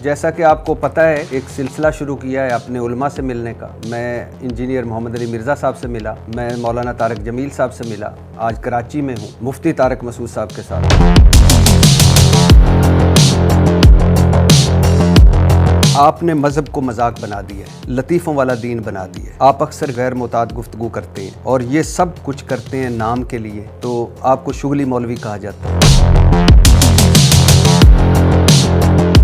جیسا کہ آپ کو پتہ ہے ایک سلسلہ شروع کیا ہے اپنے علماء سے ملنے کا. میں انجینئر محمد علی مرزا صاحب سے ملا, میں مولانا طارق جمیل صاحب سے ملا, آج کراچی میں ہوں مفتی طارق مسعود صاحب کے ساتھ. آپ نے مذہب کو مذاق بنا دیا ہے, لطیفوں والا دین بنا دیا ہے. آپ اکثر غیر معتاد گفتگو کرتے ہیں اور یہ سب کچھ کرتے ہیں نام کے لیے, تو آپ کو شغلی مولوی کہا جاتا ہے.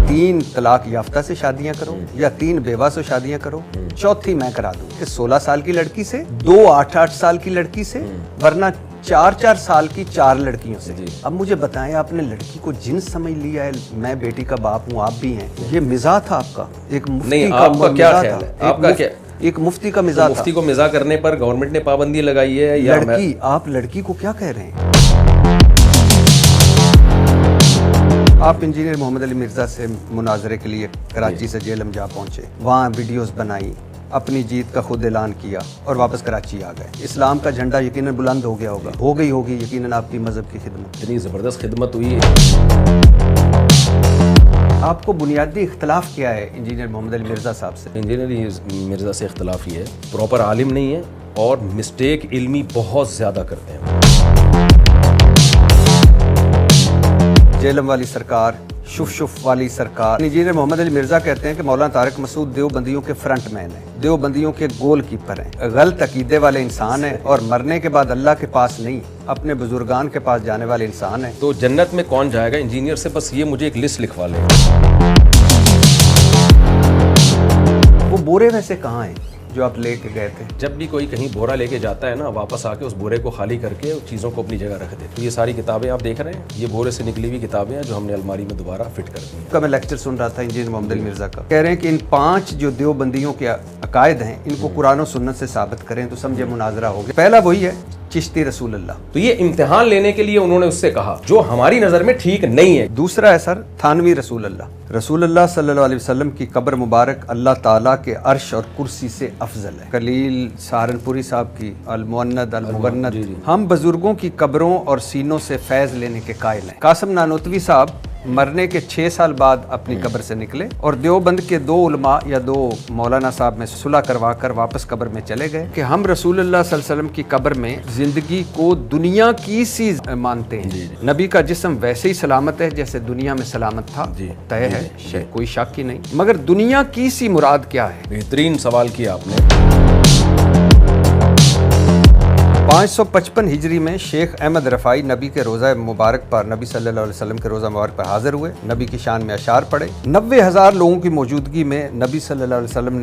3 طلاق یافتہ سے شادیاں کرو یا 3 بیوہ سے شادیاں کرو, چوتھی میں کرا دوں کہ 16 سال کی لڑکی سے, 2 8 سال کی لڑکی سے, ورنہ 4 سال کی 4 لڑکیوں سے. اب مجھے بتائیں, آپ نے لڑکی کو جنس سمجھ لیا ہے. میں بیٹی کا باپ ہوں, آپ بھی ہیں. یہ مزاح تھا آپ کا, ایک مفتی کا مزاح تھا. آپ کا کیا ایک مفتی کا مزاح تھا. مفتی کو مزاح کرنے پر گورنمنٹ نے پابندی لگائی ہے یا لڑکی, آپ لڑکی کو کیا کہہ رہے ہیں؟ آپ انجینئر محمد علی مرزا سے مناظرے کے لیے کراچی سے جیلم جا پہنچے, وہاں ویڈیوز بنائی, اپنی جیت کا خود اعلان کیا اور واپس کراچی آ گئے. اسلام کا جھنڈا یقیناً بلند ہو گیا ہوگا, ہو گئی ہوگی یقیناً آپ کی مذہب کی خدمت. اتنی زبردست خدمت ہوئی. آپ کو بنیادی اختلاف کیا ہے انجینئر محمد علی مرزا صاحب سے؟ انجینئر مرزا سے اختلاف یہ ہے, پراپر عالم نہیں ہے اور مسٹیک علمی بہت زیادہ کرتے ہیں. جیلم والی سرکار, شف والی سرکار. انجینئر محمد علی مرزا کہتے ہیں کہ مولانا طارق مسعود دیوبندیوں کے فرنٹ مین ہیں, دیوبندیوں کے گول کیپر ہیں, غلط عقیدے والے انسان ہیں اور مرنے کے بعد اللہ کے پاس نہیں اپنے بزرگان کے پاس جانے والے انسان ہیں. تو جنت میں کون جائے گا انجینئر سے؟ بس یہ مجھے ایک لسٹ لکھوا لیں. وہ بورے ویسے کہاں ہیں جو آپ لے کے گئے تھے؟ جب بھی کوئی کہیں بورا لے کے جاتا ہے نا, واپس آ کے اس بورے کو خالی کر کے چیزوں کو اپنی جگہ رکھ دے. تو یہ ساری کتابیں آپ دیکھ رہے ہیں, یہ بورے سے نکلی ہوئی کتابیں ہیں جو ہم نے الماری میں دوبارہ فٹ کر دی ہیں. میں لیکچر سن رہا تھا انجینئر محمد علی مرزا کا, کہہ رہے ہیں کہ ان 5 جو دیوبندیوں کے عقائد ہیں ان کو قرآن و سنت سے ثابت کریں تو سمجھے مناظرہ ہو گیا. پہلا وہی ہے چشتی رسول اللہ. تو یہ امتحان لینے کے لیے انہوں نے اس سے کہا جو ہماری نظر میں ٹھیک نہیں ہے. دوسرا ہے سر تھانوی رسول اللہ. رسول اللہ صلی اللہ علیہ وسلم کی قبر مبارک اللہ تعالیٰ کے عرش اور کرسی سے افضل ہے. خلیل سہارنپوری صاحب کی المؤند المغند. ہم بزرگوں کی قبروں اور سینوں سے فیض لینے کے قائل ہیں. قاسم نانوتوی صاحب مرنے کے 6 سال بعد اپنی قبر سے نکلے اور دیوبند کے 2 علماء یا 2 مولانا صاحب میں صلح کروا کر واپس قبر میں چلے گئے کہ ہم رسول اللہ صلی اللہ علیہ وسلم کی قبر میں زندگی کو دنیا کی سی مانتے ہیں. نبی کا جسم ویسے ہی سلامت ہے جیسے دنیا میں سلامت تھا, طے ہے, کوئی شک ہی نہیں. مگر دنیا کی سی مراد کیا ہے؟ بہترین سوال کیا آپ نے. 555 ہجری میں شیخ احمد رفاعی نبی کے روزہ مبارک پر, نبی صلی اللہ علیہ وسلم کے روزہ مبارک پر حاضر ہوئے, نبی کی شان میں اشعار پڑھے. 90,000 لوگوں کی موجودگی میں نبی صلی اللہ علیہ وسلم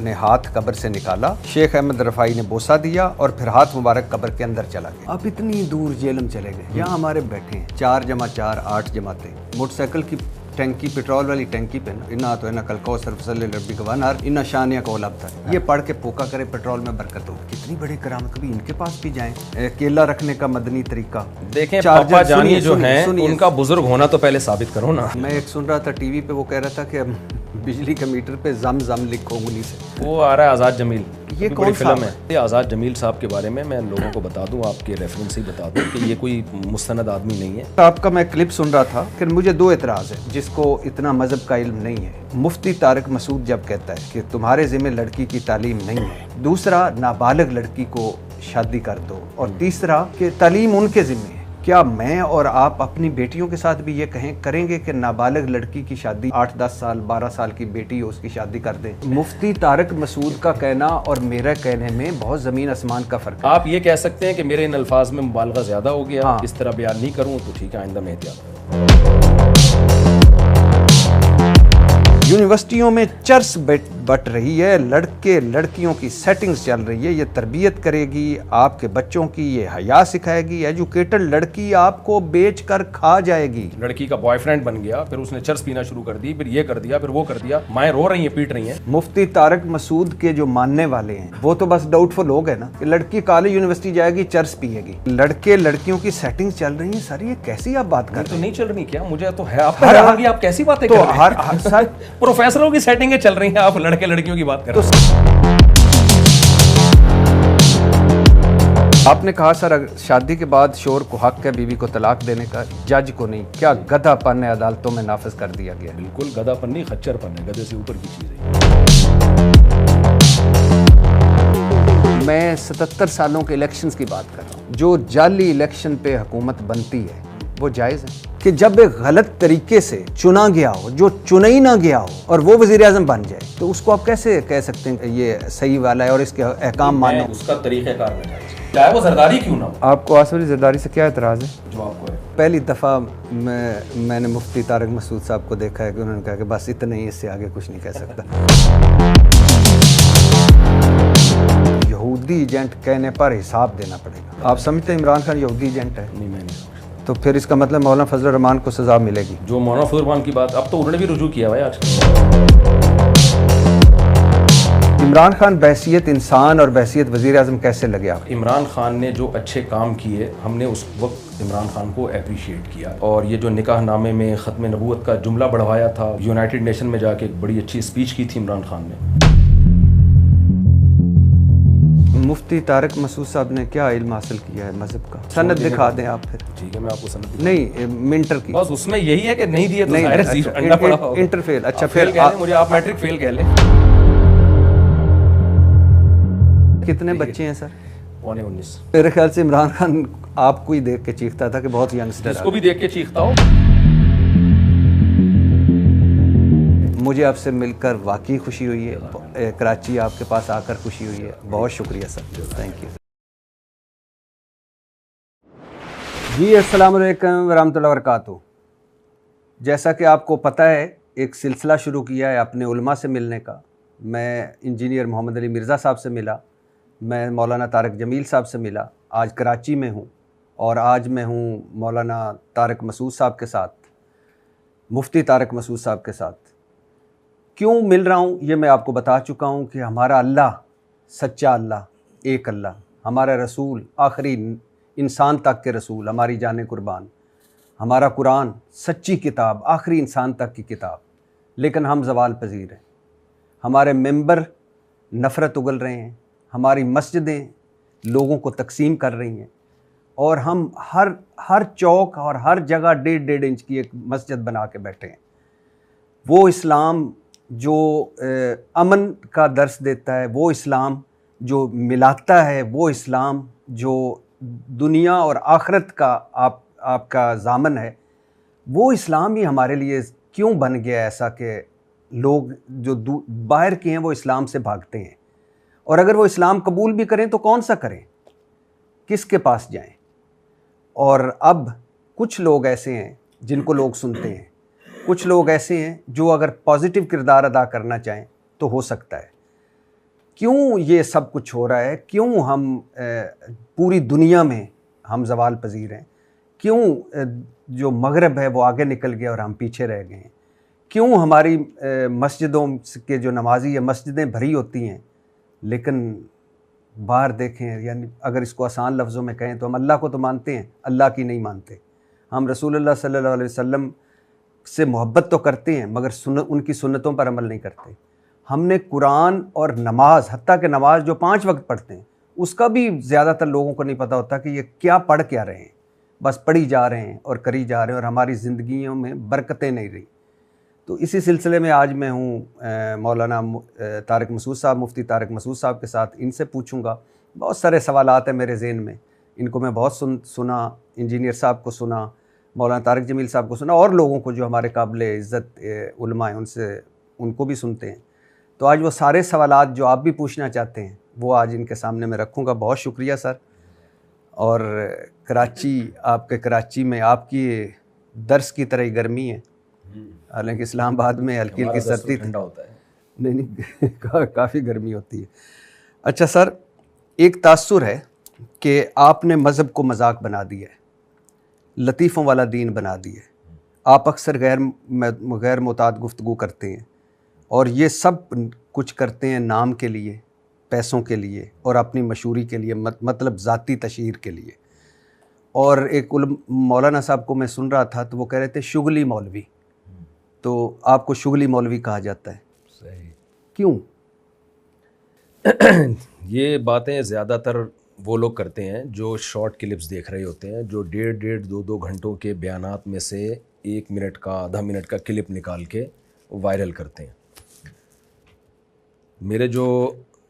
نے ہاتھ قبر سے نکالا. شیخ احمد رفاعی نے بوسہ دیا اور پھر ہاتھ مبارک قبر کے اندر چلا گیا. آپ اتنی دور جیلم چلے گئے, یہاں ہمارے بیٹھے ہیں 4 × 4 8 جماعتیں, موٹر سائیکل کی ٹینکی, پیٹرول والی ٹینکی پہ نا تو ہے نا کل کو صرف صلی ربی گوانار ان شانیہ کو لب تھا. یہ پڑھ کے پھوکا کرے پیٹرول میں برکت ہو. کتنی بڑی کرامت, کبھی ان کے پاس بھی جائیں. کیلا رکھنے کا مدنی طریقہ دیکھیں. پاپا جانی جو ہیں ان کا بزرگ ہونا تو پہلے ثابت کرو نا. میں ایک سن رہا تھا ٹی وی پہ, وہ کہہ رہا تھا کہ بجلی کے میٹر پہ زم زم لکھو انگلی سے. وہ آ رہا ہے آزاد جمیل, یہ کون فلم ہے. یہ آزاد جمیل صاحب کے بارے میں لوگوں کو بتا دوں, آپ کے ریفرنس سے بتا دوں کہ یہ کوئی مستند آدمی نہیں ہے. آپ کا میں کلپ سن رہا تھا کہ مجھے 2 اعتراض ہیں جس کو اتنا مذہب کا علم نہیں ہے. مفتی طارق مسعود جب کہتا ہے کہ تمہارے ذمہ لڑکی کی تعلیم نہیں ہے, دوسرا نابالغ لڑکی کو شادی کر دو, اور تیسرا کہ تعلیم ان کے ذمہ ہے. کیا میں اور آپ اپنی بیٹیوں کے ساتھ بھی یہ کریں گے کہ نابالغ لڑکی کی شادی 8-10 سال 12 سال کی بیٹی ہو اس کی شادی کر دیں؟ مفتی طارق مسعود کا کہنا اور میرا کہنے میں بہت زمین آسمان کا فرق ہے. آپ یہ کہہ سکتے ہیں کہ میرے ان الفاظ میں مبالغہ زیادہ ہو گیا, اس طرح بیان نہیں کروں تو ٹھیک ہے, آئندہ میں احتیاط کروں. یونیورسٹیوں میں چرس بٹ رہی ہے, لڑکے لڑکیوں کی سیٹنگز چل رہی ہے. یہ تربیت کرے گی آپ کے بچوں کی, یہ حیا سکھائے گی. ایجوکیٹڈ لڑکی آپ کو بیچ کر کھا جائے گی. لڑکی کا بوائے فرینڈ بن گیا, پھر اس نے چرس پینا شروع کر دی, پھر یہ کر دیا, پھر وہ کر دیا, مائیں رو رہی ہیں, پیٹ رہی ہیں. مفتی طارق مسعود کے جو ماننے والے ہیں وہ تو بس ڈاؤٹ فل ہو گئے نا کہ لڑکی کالج یونیورسٹی جائے گی, چرس پیے گی. لڑکے لڑکیوں کی سیٹنگز چل رہی ہیں. سر یہ کیسی آپ بات کر رہے ہیں؟ تو نہیں چل رہی کیا؟ مجھے تو ہے آپ کیسی باتیں کر رہے ہیں؟ پروفیسروں کی سیٹنگیں چل رہی ہیں, آپ لڑکے لڑکیوں کی بات کر رہے ہیں. آپ نے کہا سر شادی کے بعد شوہر کو حق ہے بیوی کو طلاق دینے کا، جج کو نہیں، کیا گدھا پن ہے عدالتوں میں نافذ کر دیا گیا؟ بالکل گدھا پن نہیں، خچر پن ہے، گدھے سے اوپر کی چیز ہے۔ میں 77 سالوں کے الیکشنز کی بات کر رہا ہوں۔ جو جعلی الیکشن پہ حکومت بنتی ہے وہ جائز ہے کہ جب ایک غلط طریقے سے چنا گیا ہو، جو چنا ہی نہ گیا ہو، اور وہ وزیر اعظم بن جائے، تو اس کو آپ کیسے کہہ سکتے ہیں کہ یہ صحیح والا ہے اور اس کے احکام مانو؟ اس کا طریقہ کار میں چاہے وہ زرداری کیوں نہ ہو۔ آپ کو آصف علی زرداری سے کیا اعتراض ہے؟ جو آپ کو ہے، پہلی دفعہ میں نے مفتی طارق مسعود صاحب کو دیکھا ہے کہ انہوں نے کہا کہ بس اتنا ہی، اس سے آگے کچھ نہیں کہہ سکتا۔ یہودی ایجنٹ کہنے پر حساب دینا پڑے گا۔ آپ سمجھتے ہیں عمران خان یہودی ایجنٹ ہے؟ نہیں، میں نہیں سمجھتا۔ تو پھر اس کا مطلب مولانا فضل الرحمان کو سزا ملے گی؟ جو مولانا فضل الرحمان کی بات، اب تو انہوں نے بھی رجوع کیا بھائی آج کل۔ عمران خان بحیثیت انسان اور بحیثیت وزیر اعظم کیسے لگے آپ؟ عمران خان نے جو اچھے کام کیے، ہم نے اس وقت عمران خان کو اپریشیٹ کیا، اور یہ جو نکاح نامے میں ختم نبوت کا جملہ بڑھوایا تھا، یونائٹڈ نیشن میں جا کے ایک بڑی اچھی اسپیچ کی تھی عمران خان نے۔ مفتی طارق مسعود صاحب نے کیا علم حاصل کیا ہے مذہب کا؟ سند دکھا دیں آپ پھر۔ ٹھیک ہے، میں آپ کو سند نہیں، منٹر کی۔ بس اس میں یہی ہے کہ نہیں دیے تو نہیں، ظاہر ہے اچھا، انڈا پڑا ہوگا۔ انٹر فیل۔ اچھا، فیل پھر کہہ لیں مجھے، آپ میٹرک فیل کہہ لیں۔ کتنے بچے ہیں سر؟ 19۔ میرے خیال سے عمران خان آپ کو ہی دیکھ کے چیختا تھا کہ بہت ینگسٹر اس کو بھی دیکھ کے چیختا ہوں۔ مجھے آپ سے مل کر واقعی خوشی ہوئی ہے، کراچی آپ کے پاس آ کر خوشی ہوئی ہے۔ بہت شکریہ سر، تھینک یو۔ جی السلام علیکم ورحمۃ اللہ وبرکاتہ۔ جیسا کہ آپ کو پتہ ہے، ایک سلسلہ شروع کیا ہے اپنے علماء سے ملنے کا۔ میں انجینئر محمد علی مرزا صاحب سے ملا، میں مولانا طارق جمیل صاحب سے ملا، آج کراچی میں ہوں، اور آج میں ہوں مولانا طارق مسعود صاحب کے ساتھ، مفتی طارق مسعود صاحب کے ساتھ۔ کیوں مل رہا ہوں یہ میں آپ کو بتا چکا ہوں کہ ہمارا اللہ سچا اللہ، ایک اللہ، ہمارا رسول آخری انسان تک کے رسول، ہماری جان قربان، ہمارا قرآن سچی کتاب، آخری انسان تک کی کتاب، لیکن ہم زوال پذیر ہیں۔ ہمارے ممبر نفرت اگل رہے ہیں، ہماری مسجدیں لوگوں کو تقسیم کر رہی ہیں، اور ہم ہر چوک اور ہر جگہ 1.5 انچ کی ایک مسجد بنا کے بیٹھے ہیں۔ وہ اسلام جو امن کا درس دیتا ہے، وہ اسلام جو ملاتا ہے، وہ اسلام جو دنیا اور آخرت کا آپ کا ضامن ہے، وہ اسلام ہی ہمارے لیے کیوں بن گیا ایسا کہ لوگ جو باہر کے ہیں وہ اسلام سے بھاگتے ہیں، اور اگر وہ اسلام قبول بھی کریں تو کون سا کریں، کس کے پاس جائیں؟ اور اب کچھ لوگ ایسے ہیں جن کو لوگ سنتے ہیں، کچھ لوگ ایسے ہیں جو اگر پازیٹیو کردار ادا کرنا چاہیں تو ہو سکتا ہے۔ کیوں یہ سب کچھ ہو رہا ہے؟ کیوں ہم پوری دنیا میں ہم زوال پذیر ہیں؟ کیوں جو مغرب ہے وہ آگے نکل گیا اور ہم پیچھے رہ گئے ہیں؟ کیوں ہماری مسجدوں کے جو نمازی ہے، مسجدیں بھری ہوتی ہیں، لیکن باہر دیکھیں، یعنی اگر اس کو آسان لفظوں میں کہیں تو ہم اللہ کو تو مانتے ہیں، اللہ کی نہیں مانتے۔ ہم رسول اللہ صلی اللہ علیہ وسلم سے محبت تو کرتے ہیں مگر ان کی سنتوں پر عمل نہیں کرتے۔ ہم نے قرآن اور نماز، حتیٰ کہ نماز جو 5 وقت پڑھتے ہیں، اس کا بھی زیادہ تر لوگوں کو نہیں پتہ ہوتا کہ یہ کیا پڑھ کیا رہے ہیں، بس پڑھی جا رہے ہیں اور کری جا رہے ہیں، اور ہماری زندگیوں میں برکتیں نہیں رہی۔ تو اسی سلسلے میں آج میں ہوں مولانا طارق مسعود صاحب، مفتی طارق مسعود صاحب کے ساتھ، ان سے پوچھوں گا۔ بہت سارے سوالات ہیں میرے ذہن میں، ان کو میں بہت سنا، انجینئر صاحب کو سنا، مولانا طارق جمیل صاحب کو سنا، اور لوگوں کو جو ہمارے قابل عزت علماء ہیں ان کو بھی سنتے ہیں۔ تو آج وہ سارے سوالات جو آپ بھی پوچھنا چاہتے ہیں وہ آج ان کے سامنے میں رکھوں گا۔ بہت شکریہ سر۔ اور کراچی میں آپ کی درس کی طرح ہی گرمی ہے، حالانکہ اسلام آباد میں ہلکی ہلکی سردی ٹھنڈا ہوتا ہے۔ نہیں، کافی گرمی ہوتی ہے۔ اچھا سر، ایک تاثر ہے کہ آپ نے مذہب کو مذاق بنا دیا ہے، لطیفوں والا دین بنا دیا ہے۔ آپ اکثر غیر معتاد گفتگو کرتے ہیں، اور یہ سب کچھ کرتے ہیں نام کے لیے، پیسوں کے لیے، اور اپنی مشہوری کے لیے، مطلب ذاتی تشہیر کے لیے۔ اور ایک مولانا صاحب کو میں سن رہا تھا تو وہ کہہ رہے تھے شغلی مولوی، تو آپ کو شغلی مولوی کہا جاتا ہے، صحیح۔ کیوں؟ یہ باتیں زیادہ تر وہ لوگ کرتے ہیں جو شارٹ کلپس دیکھ رہے ہوتے ہیں, جو 1.5 گھنٹوں کے بیانات میں سے 1 منٹ کا آدھا منٹ کا کلپ نکال کے وائرل کرتے ہیں. میرے جو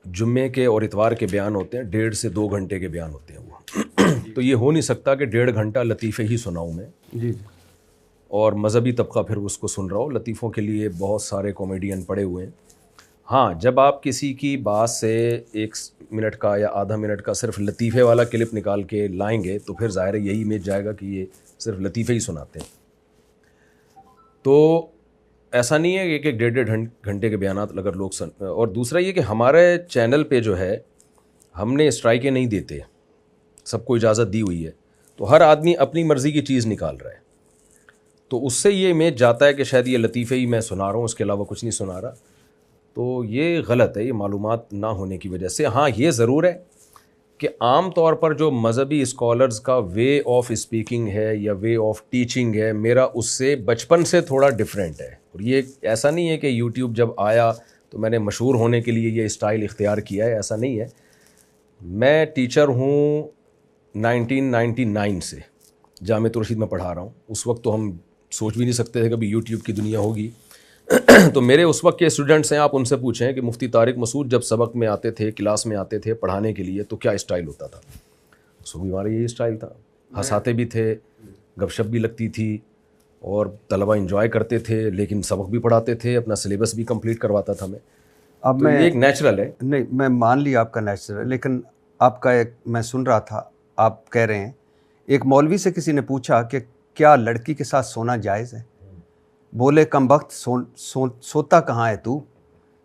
جمعے کے اور اتوار کے بیان ہوتے ہیں 1.5 سے 2 گھنٹے کے بیان ہوتے ہیں وہ. تو یہ ہو نہیں سکتا کہ 1.5 گھنٹہ لطیفے ہی سناؤں میں جی اور مذہبی طبقہ پھر اس کو سن رہا ہو. لطیفوں کے لیے بہت سارے کامیڈین پڑے ہوئے ہیں. ہاں, جب آپ کسی کی بات سے 1 منٹ کا یا آدھا منٹ کا صرف لطیفے والا کلپ نکال کے لائیں گے تو پھر ظاہر ہے یہی امیج جائے گا کہ یہ صرف لطیفے ہی سناتے ہیں. تو ایسا نہیں ہے کہ 1.5 گھنٹے کے بیانات اگر لوگ اور دوسرا یہ کہ ہمارے چینل پہ جو ہے ہم نے اسٹرائکیں نہیں دیتے, سب کو اجازت دی ہوئی ہے, تو ہر آدمی اپنی مرضی کی چیز نکال رہا ہے. تو اس سے یہ امیج جاتا ہے کہ شاید یہ لطیفے ہی میں سنا رہا ہوں, اس کے علاوہ کچھ نہیں سنا رہا. تو یہ غلط ہے, یہ معلومات نہ ہونے کی وجہ سے. ہاں, یہ ضرور ہے کہ عام طور پر جو مذہبی اسکالرز کا وے آف اسپیکنگ ہے یا وے آف ٹیچنگ ہے, میرا اس سے بچپن سے تھوڑا ڈفرینٹ ہے. اور یہ ایسا نہیں ہے کہ یوٹیوب جب آیا تو میں نے مشہور ہونے کے لیے یہ اسٹائل اختیار کیا ہے, ایسا نہیں ہے. میں ٹیچر ہوں 1999 سے, جامعۃ الرشید میں پڑھا رہا ہوں. اس وقت تو ہم سوچ بھی نہیں سکتے تھے کبھی یوٹیوب کی دنیا ہوگی. تو میرے اس وقت کے اسٹوڈنٹس ہیں, آپ ان سے پوچھیں کہ مفتی طارق مسعود جب سبق میں آتے تھے, کلاس میں آتے تھے پڑھانے کے لیے, تو کیا اسٹائل ہوتا تھا؟ سو بھی ہمارا یہی اسٹائل تھا. ہنساتے بھی تھے, گپ شپ بھی لگتی تھی, اور طلبہ انجوائے کرتے تھے, لیکن سبق بھی پڑھاتے تھے, اپنا سلیبس بھی کمپلیٹ کرواتا تھا میں. اب میں ایک نیچرل ہے. نہیں, میں مان لی آپ کا نیچرل ہے, لیکن آپ کا ایک میں سن رہا تھا, آپ کہہ رہے ہیں ایک مولوی سے کسی نے پوچھا کہ کیا لڑکی کے ساتھ سونا جائز ہے؟ بولے کم بخت سوتا کہاں ہے تو,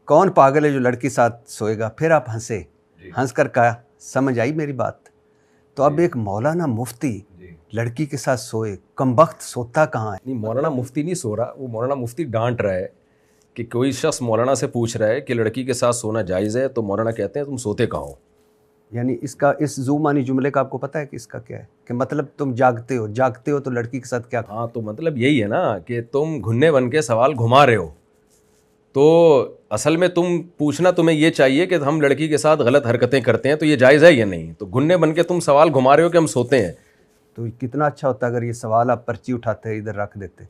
کون پاگل ہے جو لڑکی ساتھ سوئے گا؟ پھر آپ ہنسے, ہنس کر کہا سمجھ آئی میری بات؟ تو اب ایک مولانا مفتی لڑکی کے ساتھ سوئے, کم بخت سوتا کہاں ہے؟ نہیں, مولانا مفتی نہیں سو رہا, وہ مولانا مفتی ڈانٹ رہا ہے کہ کوئی شخص مولانا سے پوچھ رہا ہے کہ لڑکی کے ساتھ سونا جائز ہے, تو مولانا کہتے ہیں تم سوتے کہاں ہو. یعنی اس زومانی جملے کا آپ کو پتہ ہے کہ اس کا کیا ہے, کہ مطلب تم جاگتے ہو تو لڑکی کے ساتھ کیا؟ ہاں, تو مطلب یہی ہے نا کہ تم گھننے بن کے سوال گھما رہے ہو. تو اصل میں پوچھنا تمہیں یہ چاہیے کہ ہم لڑکی کے ساتھ غلط حرکتیں کرتے ہیں تو یہ جائز ہے یا نہیں. تو گھننے بن کے تم سوال گھما رہے ہو کہ ہم سوتے ہیں. تو کتنا اچھا ہوتا اگر یہ سوال آپ پرچی اٹھاتے ادھر رکھ دیتے.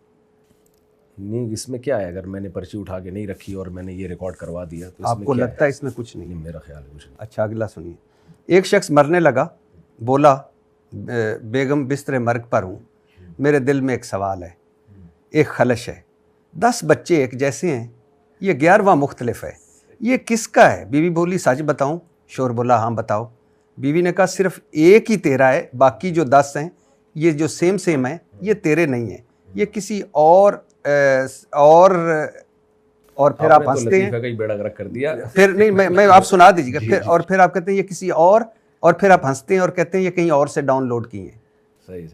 نہیں, اس میں کیا ہے, اگر میں نے پرچی اٹھا کے نہیں رکھی اور میں نے یہ ریکارڈ کروا دیا تو آپ کو لگتا ہے اس میں کچھ نہیں؟ میرا خیال ہے کچھ نہیں. اچھا, اگلا سنیے. ایک شخص مرنے لگا, بولا بیگم بستر مرگ پر ہوں, میرے دل میں ایک سوال ہے, ایک خلش ہے, 10 بچے ایک جیسے ہیں, یہ 11واں مختلف ہے, یہ کس کا ہے؟ بیوی بولی سچ بتاؤں؟ شور بولا ہاں بتاؤ. بیوی نے کہا صرف ایک ہی تیرا ہے, باقی جو 10 ہیں یہ جو سیم ہیں یہ تیرے نہیں ہیں, یہ کسی اور پھر آپ ہنستے ہیں. کر دیا پھر نہیں, میں آپ سنا دیجیے گا. پھر آپ کہتے ہیں یہ کسی اور پھر آپ ہنستے ہیں اور کہتے ہیں یہ کہیں اور سے ڈاؤن لوڈ کی ہیں. صحیح.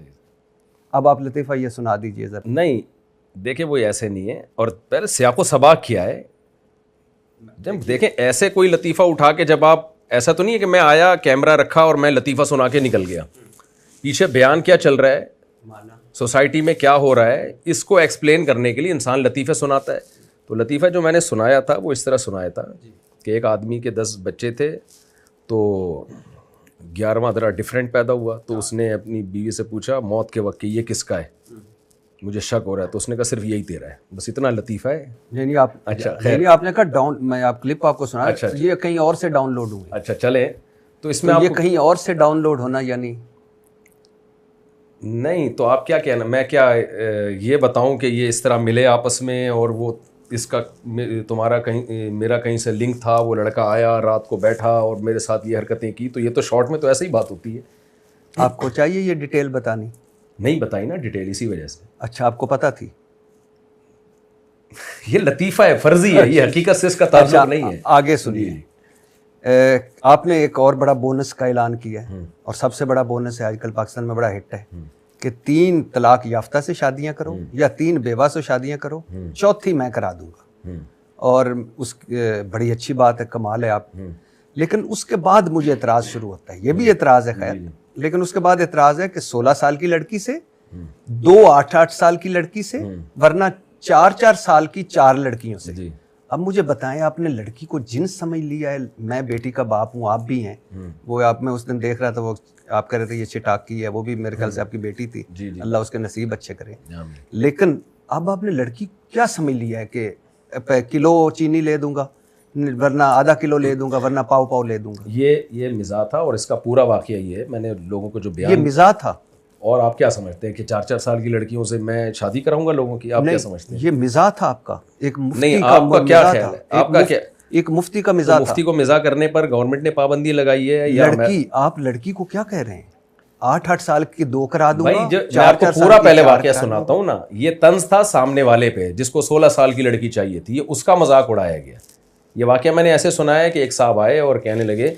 اب آپ لطیفہ یہ سنا دیجیے ذرا. نہیں دیکھیں, وہ ایسے نہیں ہے, اور پہلے سیاق و سباق کیا ہے. جب دیکھیں ایسے کوئی لطیفہ اٹھا کے, جب آپ ایسا تو نہیں ہے کہ میں آیا کیمرہ رکھا اور میں لطیفہ سنا کے نکل گیا. پیچھے بیان کیا چل رہا ہے, سوسائٹی میں کیا ہو رہا ہے, اس کو ایکسپلین کرنے کے لیے انسان لطیفے سناتا ہے. تو لطیفہ جو میں نے سنایا تھا وہ اس طرح سنایا تھا کہ ایک آدمی کے 10 بچے تھے, تو 11واں ذرا ڈفرینٹ پیدا ہوا. تو اس نے اپنی بیوی سے پوچھا موت کے وقت کہ یہ کس کا ہے, مجھے شک ہو رہا ہے. تو اس نے کہا صرف یہی تیرا ہے. بس اتنا لطیفہ ہے. یعنی آپ نے کہا ڈاؤن, میں آپ کلپ آپ کو سنا, یہ کہیں اور سے ڈاؤن لوڈ ہوئے. اچھا چلیں, تو اس میں یہ کہیں اور سے ڈاؤن لوڈ ہونا یعنی نہیں. تو آپ کیا کہنا, میں کیا یہ بتاؤں کہ یہ اس طرح ملے آپس میں, اور وہ اس کا تمہارا کہیں میرا کہیں سے لنک تھا, وہ لڑکا آیا رات کو بیٹھا اور میرے ساتھ یہ حرکتیں کی, تو یہ تو شارٹ میں تو ایسے ہی بات ہوتی ہے. آپ کو چاہیے یہ ڈیٹیل بتانی؟ نہیں بتائی نا ڈیٹیل, اسی وجہ سے. اچھا, آپ کو پتہ تھی؟ یہ لطیفہ ہے, فرضی ہے, یہ حقیقت سے اس کا تعلق نہیں ہے. آگے سنیے. آپ نے ایک اور بڑا بونس کا اعلان کیا ہے, اور سب سے بڑا بونس ہے آج کل پاکستان میں بڑا ہٹ ہے, کہ 3 طلاق یافتہ سے شادیاں کرو یا 3 بیوہ سے شادیاں کرو, 4تھی میں کرا دوں گا. اور اس بڑی اچھی بات ہے, کمال ہے آپ. لیکن اس کے بعد مجھے اعتراض شروع ہوتا ہے, یہ بھی اعتراض ہے خیر, لیکن اس کے بعد اعتراض ہے کہ 16 سال کی لڑکی سے, 2 8 سال کی لڑکی سے, ورنہ 4 سال کی 4 لڑکیوں سے. اب مجھے بتائیں آپ نے لڑکی کو جنس سمجھ لیا ہے؟ میں بیٹی کا باپ ہوں، آپ بھی ہیں، وہ آپ میں اس دن دیکھ رہا تھا، وہ آپ کہہ رہے تھے یہ چٹاکی ہے، وہ بھی میرے خیال سے آپ کی بیٹی تھی، اللہ اس کے نصیب اچھے کرے، لیکن اب آپ نے لڑکی کیا سمجھ لیا ہے کہ کلو چینی لے دوں گا ورنہ آدھا کلو لے دوں گا ورنہ پاؤ لے دوں گا؟ یہ مزاح تھا، اور اس کا پورا واقعہ یہ ہے، میں نے لوگوں کو جو بیان، یہ مزاح تھا؟ اور آپ کیا سمجھتے ہیں کہ 4 سال کی لڑکیوں سے میں شادی کراؤں گا لوگوں کی؟ آپ کیا سمجھتے ہیں؟ یہ مزاح تھا آپ کا، ایک مفتی نہیں، کا آپ کا کیا خیال ہے؟ آپ کا کیا، ایک مفتی کا مزاح تھا؟ مفتی کو مزاح کرنے پر گورنمنٹ نے پابندی لگائی ہے یا لڑکی، آپ لڑکی کو کیا کہہ رہے ہیں 8 سال کی 2 کرا دوں بھائی؟ گا، میں آپ کو پورا پہلے واقعہ سناتا ہوں نا، یہ طنز تھا سامنے والے پہ جس کو 16 سال کی لڑکی چاہیے تھی، اس کا مذاق اڑایا گیا۔ یہ واقعہ میں نے ایسے سنا ہے کہ ایک صاحب آئے اور کہنے لگے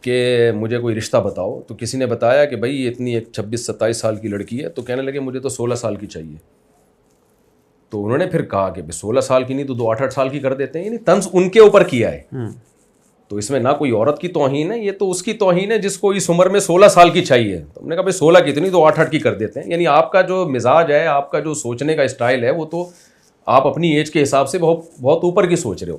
کہ مجھے کوئی رشتہ بتاؤ، تو کسی نے بتایا کہ بھائی یہ اتنی ایک 26-27 سال کی لڑکی ہے، تو کہنے لگے مجھے تو 16 سال کی چاہیے۔ تو انہوں نے پھر کہا کہ 16 سال کی نہیں تو 2 8 سال کی کر دیتے ہیں، یعنی طنز ان کے اوپر کیا ہے۔ تو اس میں نہ کوئی عورت کی توہین ہے، یہ تو اس کی توہین ہے جس کو اس عمر میں 16 سال کی چاہیے۔ تو ہم نے کہا بھائی 16 کی اتنی تو 8 کی کر دیتے ہیں۔ یعنی آپ کا جو مزاج ہے، آپ کا جو سوچنے کا اسٹائل ہے، وہ تو آپ اپنی ایج کے حساب سے بہت اوپر کی سوچ رہے ہو۔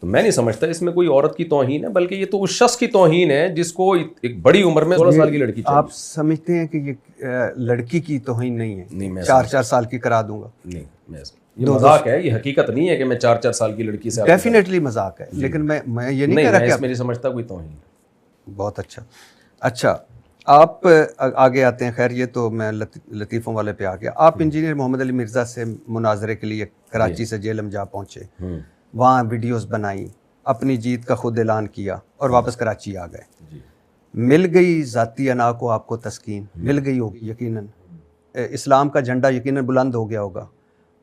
تو میں نہیں سمجھتا اس میں کوئی عورت کی توہین ہے، بلکہ یہ تو اس شخص کی توہین ہے جس کو ایک بڑی عمر میں 16 سال کی لڑکی چاہیے۔ آپ سمجھتے ہیں کہ یہ لڑکی کی توہین نہیں ہے؟ نہیں، 4 سال کی کرا دوں گا، نہیں، یہ مذاق ہے، یہ حقیقت نہیں ہے کہ میں 4 سال کی لڑکی سے۔ ڈیفینیٹلی مذاق ہے، لیکن میں یہ نہیں کہہ رہا کہ اس میں نہیں سمجھتا کوئی توہین۔ بہت اچھا، آپ آگے آتے ہیں۔ خیر، یہ تو میں لطیفوں والے پہ آ گیا۔ آپ انجینئر محمد علی مرزا سے مناظرے کے لیے کراچی سے جیلم جا پہنچے، وہاں ویڈیوز بنائی، اپنی جیت کا خود اعلان کیا اور واپس کراچی آ گئے۔ مل گئی ذاتی انا کو آپ کو تسکین، مل گئی ہوگی یقیناً، اسلام کا جھنڈا یقیناً بلند ہو گیا ہوگا،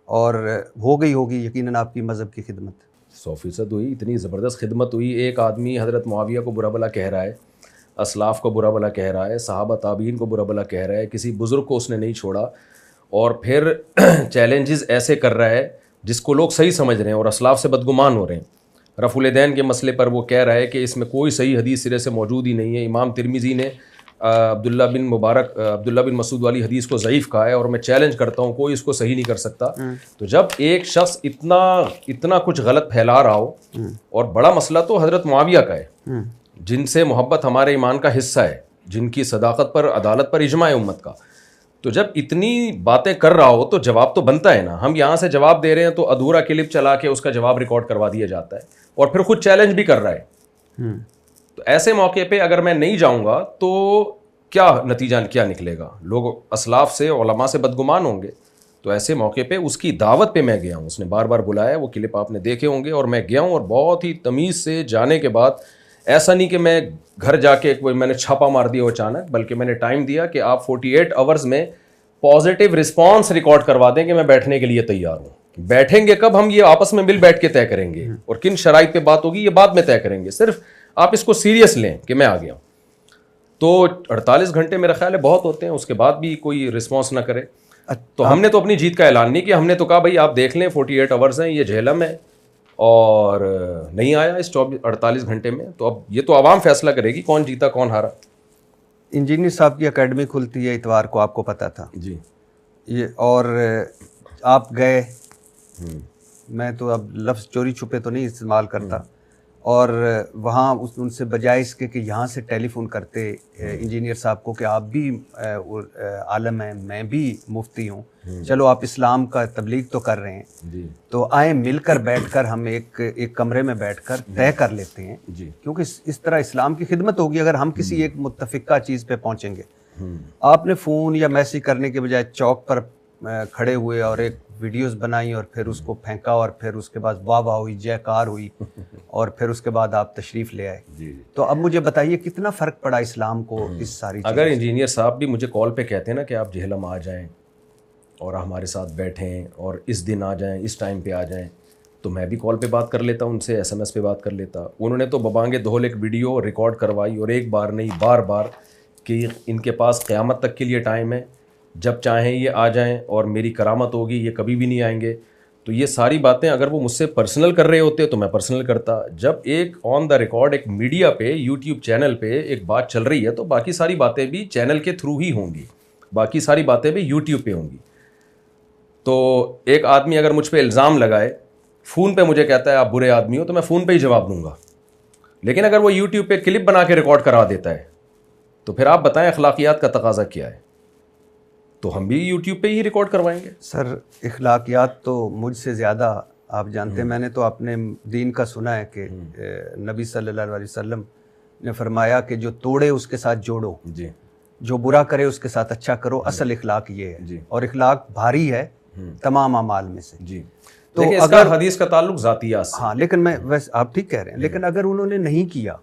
اور ہو گئی ہوگی یقیناً آپ کی مذہب کی خدمت۔ 100% ہوئی، اتنی زبردست خدمت ہوئی۔ ایک آدمی حضرت معاویہ کو برا بلا کہہ رہا ہے، اسلاف کو برا بلا کہہ رہا ہے، صحابہ تابعین کو برا بلا کہہ رہا ہے، کسی بزرگ کو اس نے نہیں چھوڑا، اور پھر چیلنجز ایسے کر رہا ہے جس کو لوگ صحیح سمجھ رہے ہیں اور اسلاف سے بدگمان ہو رہے ہیں۔ رفع الیدین کے مسئلے پر وہ کہہ رہا ہے کہ اس میں کوئی صحیح حدیث سرے سے موجود ہی نہیں ہے۔ امام ترمذی نے عبداللہ بن مسعود والی حدیث کو ضعیف کہا ہے، اور میں چیلنج کرتا ہوں کوئی اس کو صحیح نہیں کر سکتا۔ تو جب ایک شخص اتنا کچھ غلط پھیلا رہا ہو، اور بڑا مسئلہ تو حضرت معاویہ کا ہے جن سے محبت ہمارے ایمان کا حصہ ہے، جن کی صداقت پر، عدالت پر اجماع ہے امت کا، تو جب اتنی باتیں کر رہا ہو تو جواب تو بنتا ہے نا۔ ہم یہاں سے جواب دے رہے ہیں تو ادھورا کلپ چلا کے اس کا جواب ریکارڈ کروا دیا جاتا ہے، اور پھر خود چیلنج بھی کر رہا ہے۔ تو ایسے موقع پہ اگر میں نہیں جاؤں گا تو کیا نتیجہ کیا نکلے گا؟ لوگ اسلاف سے، علماء سے بدگمان ہوں گے۔ تو ایسے موقع پہ اس کی دعوت پہ میں گیا ہوں، اس نے بار بار بلایا، وہ کلپ آپ نے دیکھے ہوں گے، اور میں گیا ہوں، اور بہت ہی تمیز سے جانے کے بعد، ایسا نہیں کہ میں گھر جا کے میں نے چھاپا مار دیا اچانک، بلکہ میں نے ٹائم دیا کہ آپ 48 آورز میں پازیٹیو رسپانس ریکارڈ کروا دیں کہ میں بیٹھنے کے لیے تیار ہوں۔ بیٹھیں گے کب؟ ہم یہ آپس میں مل بیٹھ کے طے کریں گے، اور کن شرائط پہ بات ہوگی یہ بعد میں طے کریں گے، صرف آپ اس کو سیریس لیں کہ میں آ گیا ہوں۔ تو 48 گھنٹے میرا خیال ہے بہت ہوتے ہیں، اس کے بعد بھی کوئی رسپانس نہ کرے۔ تو ہم نے تو اپنی جیت کا اعلان نہیں کیا، ہم نے تو کہا بھائی آپ دیکھ لیں 48 آورز ہیں، یہ جہلم ہے، اور نہیں آیا اس 48 گھنٹے میں، تو اب یہ تو عوام فیصلہ کرے گی کون جیتا کون ہارا۔ انجینئر صاحب کی اکیڈمی کھلتی ہے اتوار کو، آپ کو پتہ تھا جی؟ یہ، اور آپ گئے، میں تو اب لفظ چوری چھپے تو نہیں استعمال کرتا، اور وہاں ان سے بجائے اس کے کہ یہاں سے ٹیلی فون کرتے انجینئر صاحب کو کہ آپ بھی عالم ہیں، میں بھی مفتی ہوں، چلو آپ اسلام کا تبلیغ تو کر رہے ہیں، تو آئیں مل کر بیٹھ کر ہم ایک کمرے میں بیٹھ کر طے کر لیتے ہیں، کیونکہ اس طرح اسلام کی خدمت ہوگی اگر ہم کسی ایک متفقہ چیز پہ پہنچیں گے۔ آپ نے فون یا میسج کرنے کے بجائے چوک پر کھڑے ہوئے اور ایک ویڈیوز بنائی، اور پھر اس کو پھینکا، اور پھر اس کے بعد واہ واہ ہوئی، جے کار ہوئی، اور پھر اس کے بعد آپ تشریف لے آئے۔ تو اب مجھے بتائیے کتنا فرق پڑا اسلام کو اس ساری چیز؟ اگر انجینئر صاحب بھی مجھے کال پہ کہتے ہیں نا کہ آپ جہلم آ جائیں اور ہمارے ساتھ بیٹھیں اور اس دن آ جائیں، اس ٹائم پہ آ جائیں، تو میں بھی کال پہ بات کر لیتا، ان سے SMS پہ بات کر لیتا۔ انہوں نے تو ببانگے دھول ایک ویڈیو ریکارڈ کروائی، اور ایک بار نہیں بار بار، کہ ان کے پاس قیامت تک کے لیے ٹائم ہے، جب چاہیں یہ آ جائیں، اور میری کرامت ہوگی، یہ کبھی بھی نہیں آئیں گے۔ تو یہ ساری باتیں اگر وہ مجھ سے پرسنل کر رہے ہوتے تو میں پرسنل کرتا۔ جب ایک آن دا ریکارڈ ایک میڈیا پہ، یوٹیوب چینل پہ ایک بات چل رہی ہے، تو باقی ساری باتیں بھی چینل کے تھرو ہی ہوں گی، باقی ساری باتیں بھی یوٹیوب پہ ہوں گی۔ تو ایک آدمی اگر مجھ پہ الزام لگائے فون پہ مجھے کہتا ہے آپ برے آدمی ہو تو میں فون پہ ہی جواب دوں گا. لیکن اگر وہ یوٹیوب پہ کلپ بنا کے ریکارڈ کرا دیتا ہے تو پھر آپ بتائیں اخلاقیات کا تقاضا کیا ہے؟ تو ہم بھی یوٹیوب پہ ہی ریکارڈ کروائیں گے. سر اخلاقیات تو مجھ سے زیادہ آپ جانتے ہیں. میں نے تو اپنے دین کا سنا ہے کہ نبی صلی اللہ علیہ وسلم نے فرمایا کہ جو توڑے اس کے ساتھ جوڑو, جی, جو برا کرے اس کے ساتھ اچھا کرو. اصل اخلاق یہ ہے. جی. اور اخلاق بھاری ہے تمام اعمال میں سے. جی. تو لیکن اس کا حدیث کا تعلق ذاتیات سے. ہاں لیکن میں ویسے آپ ٹھیک کہہ رہے ہیں, لیکن اگر انہوں نے نہیں کیا,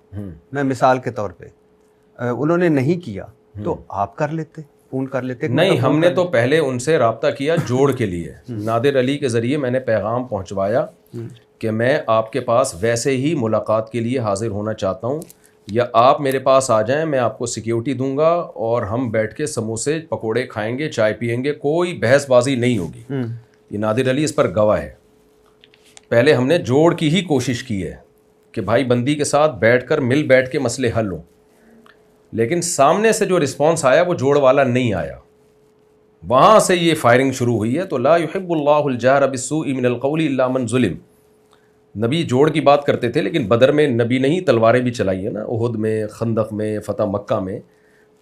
میں مثال کے طور پہ انہوں نے نہیں کیا تو آپ کر لیتے, فون کر لیتے. نہیں, ہم نے تو پہلے ان سے رابطہ کیا جوڑ کے لیے. نادر علی کے ذریعے میں نے پیغام پہنچوایا کہ میں آپ کے پاس ویسے ہی ملاقات کے لیے حاضر ہونا چاہتا ہوں, یا آپ میرے پاس آ جائیں, میں آپ کو سیکیورٹی دوں گا اور ہم بیٹھ کے سموسے پکوڑے کھائیں گے, چائے پئیں گے, کوئی بحث بازی نہیں ہوگی. یہ نادر علی اس پر گواہ ہے. پہلے ہم نے جوڑ کی ہی کوشش کی ہے کہ بھائی بندی کے ساتھ بیٹھ کر مل بیٹھ کے مسئلے حل ہوں, لیکن سامنے سے جو رسپانس آیا وہ جوڑ والا نہیں آیا. وہاں سے یہ فائرنگ شروع ہوئی ہے. تو لا يحب اللہ الجہر بالسوء من القول الا من ظلم. نبی جوڑ کی بات کرتے تھے, لیکن بدر میں نبی نے ہی تلواریں بھی چلائی ہیں نا, احد میں, خندق میں, فتح مکہ میں.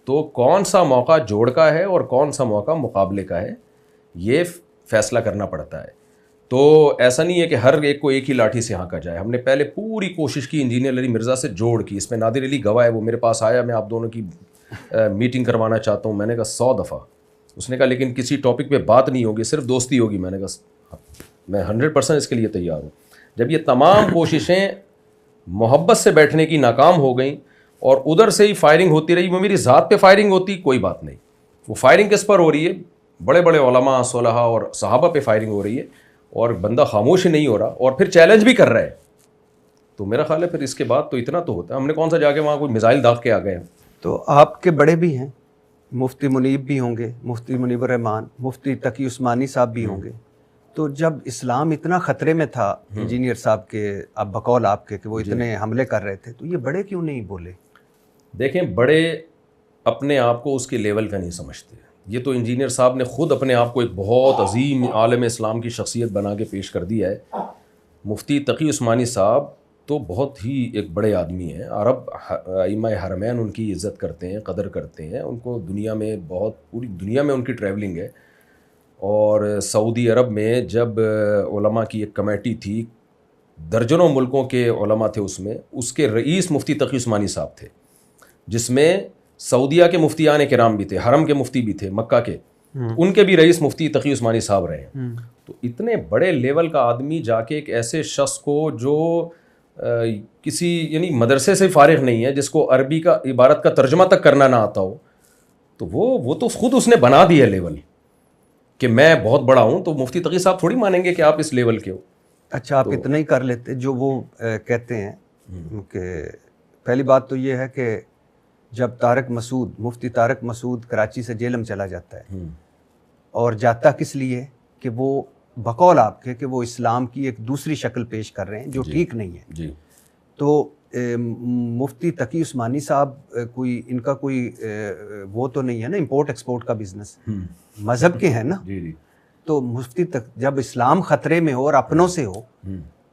تو کون سا موقع جوڑ کا ہے اور کون سا موقع مقابلے کا ہے, یہ فیصلہ کرنا پڑتا ہے. تو ایسا نہیں ہے کہ ہر ایک کو ایک ہی لاٹھی سے ہانکا جائے. ہم نے پہلے پوری کوشش کی انجینئر علی مرزا سے جوڑ کی. اس میں نادر علی گواہ ہے, وہ میرے پاس آیا, میں آپ دونوں کی میٹنگ کروانا چاہتا ہوں. میں نے کہا 100 دفعہ. اس نے کہا لیکن کسی ٹاپک پہ بات نہیں ہوگی, صرف دوستی ہوگی. میں نے کہا میں 100% اس کے لیے تیار ہوں. جب یہ تمام کوششیں محبت سے بیٹھنے کی ناکام ہو گئیں اور ادھر سے ہی فائرنگ ہوتی رہی, وہ میری ذات پہ فائرنگ ہوتی, کوئی بات نہیں. وہ فائرنگ کس پر ہو رہی ہے؟ بڑے بڑے علماء, صلحاء اور صحابہ پہ فائرنگ ہو رہی ہے, اور بندہ خاموش ہی نہیں ہو رہا اور پھر چیلنج بھی کر رہا ہے. تو میرا خیال ہے پھر اس کے بعد تو اتنا تو ہوتا ہے. ہم نے کون سا جا کے وہاں کوئی میزائل داغ کے آ گئے ہیں. تو آپ کے بڑے بھی ہیں, مفتی منیب بھی ہوں گے, مفتی منیب الرحمان, مفتی تقی عثمانی صاحب بھی ہوں گے. تو جب اسلام اتنا خطرے میں تھا انجینئر صاحب کے, اب بقول آپ کے, کہ وہ اتنے حملے کر رہے تھے, تو یہ بڑے کیوں نہیں بولے؟ دیکھیں, بڑے اپنے آپ کو اس کے لیول کا نہیں سمجھتے. یہ تو انجینئر صاحب نے خود اپنے آپ کو ایک بہت عظیم عالم اسلام کی شخصیت بنا کے پیش کر دیا ہے. مفتی تقی عثمانی صاحب تو بہت ہی ایک بڑے آدمی ہیں. عرب ائمہ حرمین ان کی عزت کرتے ہیں, قدر کرتے ہیں. ان کو دنیا میں بہت, پوری دنیا میں ان کی ٹریولنگ ہے. اور سعودی عرب میں جب علماء کی ایک کمیٹی تھی, درجنوں ملکوں کے علماء تھے اس میں, اس کے رئیس مفتی تقی عثمانی صاحب تھے, جس میں سعودیہ کے مفتیان کرام بھی تھے, حرم کے مفتی بھی تھے, مکہ کے, ان کے بھی رئیس مفتی تقی عثمانی صاحب رہے ہیں. تو اتنے بڑے لیول کا آدمی جا کے ایک ایسے شخص کو جو کسی یعنی مدرسے سے فارغ نہیں ہے, جس کو عربی کا عبارت کا ترجمہ تک کرنا نہ آتا ہو, تو وہ تو خود اس نے بنا دیا لیول کہ میں بہت بڑا ہوں. تو مفتی تقی صاحب تھوڑی مانیں گے کہ آپ اس لیول کے ہو. اچھا, آپ اتنا ہی کر لیتے. جو وہ کہتے ہیں کہ پہلی بات تو یہ ہے کہ جب مفتی طارق مسعود کراچی سے جیلم چلا جاتا ہے, اور جاتا کس لیے کہ وہ بقول آپ کے کہ وہ اسلام کی ایک دوسری شکل پیش کر رہے ہیں جو ٹھیک نہیں ہے. جی. تو مفتی تقی عثمانی صاحب کوئی ان کا کوئی وہ تو نہیں ہے نا, امپورٹ ایکسپورٹ کا بزنس, مذہب کے ہیں نا. جی. تو مفتی جب اسلام خطرے میں ہو اور اپنوں سے ہو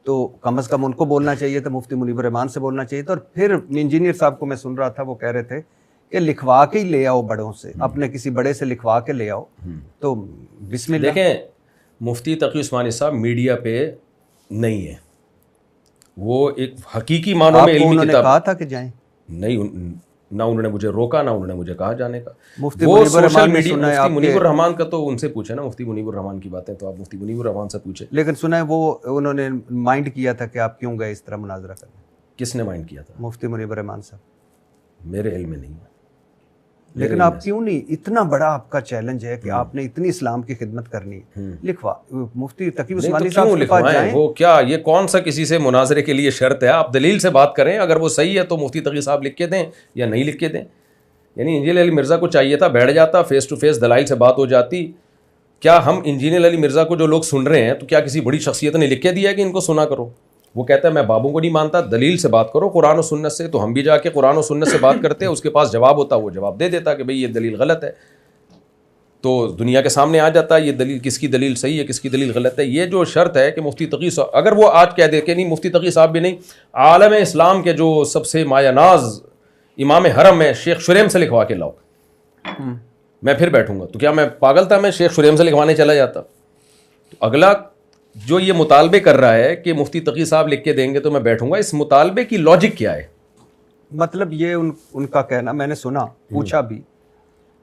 تو کم از کم ان کو بولنا چاہیے تھا, مفتی منیب الرحمان سے بولنا چاہیے تھا. اور پھر انجینئر صاحب کو میں سن رہا تھا, وہ کہہ رہے تھے کہ لکھوا کے ہی لے آؤ بڑوں سے, اپنے کسی بڑے سے لکھوا کے لے آؤ. تو بسم اللہ. دیکھیں, مفتی تقی عثمانی صاحب میڈیا پہ نہیں ہے, وہ ایک حقیقی معنوں میں علمی کتاب. کہا تھا کہ جائیں, نہیں, نہ انہوں نے مجھے روکا, نہ انہوں نے مجھے کہا جانے کا. مفتی وہ منیب سوشل الرحمان میڈیا, مفتی منیب کے الرحمان کا تو ان سے پوچھیں نا, مفتی منیب الرحمان کی باتیں تو آپ مفتی منیب الرحمان سے پوچھیں. لیکن سنا ہے وہ انہوں نے مائنڈ کیا تھا کہ آپ کیوں گئے اس طرح مناظرہ کرنے. کس نے مائنڈ کیا تھا؟ مفتی منیب الرحمان صاحب. میرے علم میں نہیں. لیکن آپ کیوں نہیں, اتنا بڑا آپ کا چیلنج ہے کہ آپ نے اتنی اسلام کی خدمت کرنی ہے, لکھوا مفتی تقی عثمانی صاحب کے پاس جائیں. وہ کیا, یہ کون سا کسی سے مناظرے کے لیے شرط ہے؟ آپ دلیل سے بات کریں, اگر وہ صحیح ہے تو مفتی تقی صاحب لکھ کے دیں یا نہیں لکھ کے دیں. یعنی انجینئر علی مرزا کو چاہیے تھا بیٹھ جاتا, فیس ٹو فیس دلائل سے بات ہو جاتی. کیا ہم انجینئر علی مرزا کو جو لوگ سن رہے ہیں, تو کیا کسی بڑی شخصیت نے لکھ کے دیا کہ ان کو سنا کرو؟ وہ کہتا ہے میں بابوں کو نہیں مانتا, دلیل سے بات کرو, قرآن و سنت سے. تو ہم بھی جا کے قرآن و سنت سے بات کرتے, اس کے پاس جواب ہوتا, وہ جواب دے دیتا کہ بھئی یہ دلیل غلط ہے. تو دنیا کے سامنے آ جاتا ہے یہ دلیل کس کی دلیل صحیح ہے کس کی دلیل غلط ہے. یہ جو شرط ہے کہ مفتی تقی صاحب اگر وہ آج کہہ دے کہ نہیں مفتی تقی صاحب بھی نہیں, عالم اسلام کے جو سب سے مایہ ناز امام حرم ہے شیخ شریم سے لکھوا کے لاؤ, میں پھر بیٹھوں گا. تو کیا میں پاگل تھا میں شیخ شریم سے لکھوانے چلا جاتا؟ تو اگلا جو یہ مطالبے کر رہا ہے کہ مفتی تقی صاحب لکھ کے دیں گے تو میں بیٹھوں گا, اس مطالبے کی لاجک کیا ہے؟ مطلب یہ ان کا کہنا میں نے سنا, پوچھا بھی,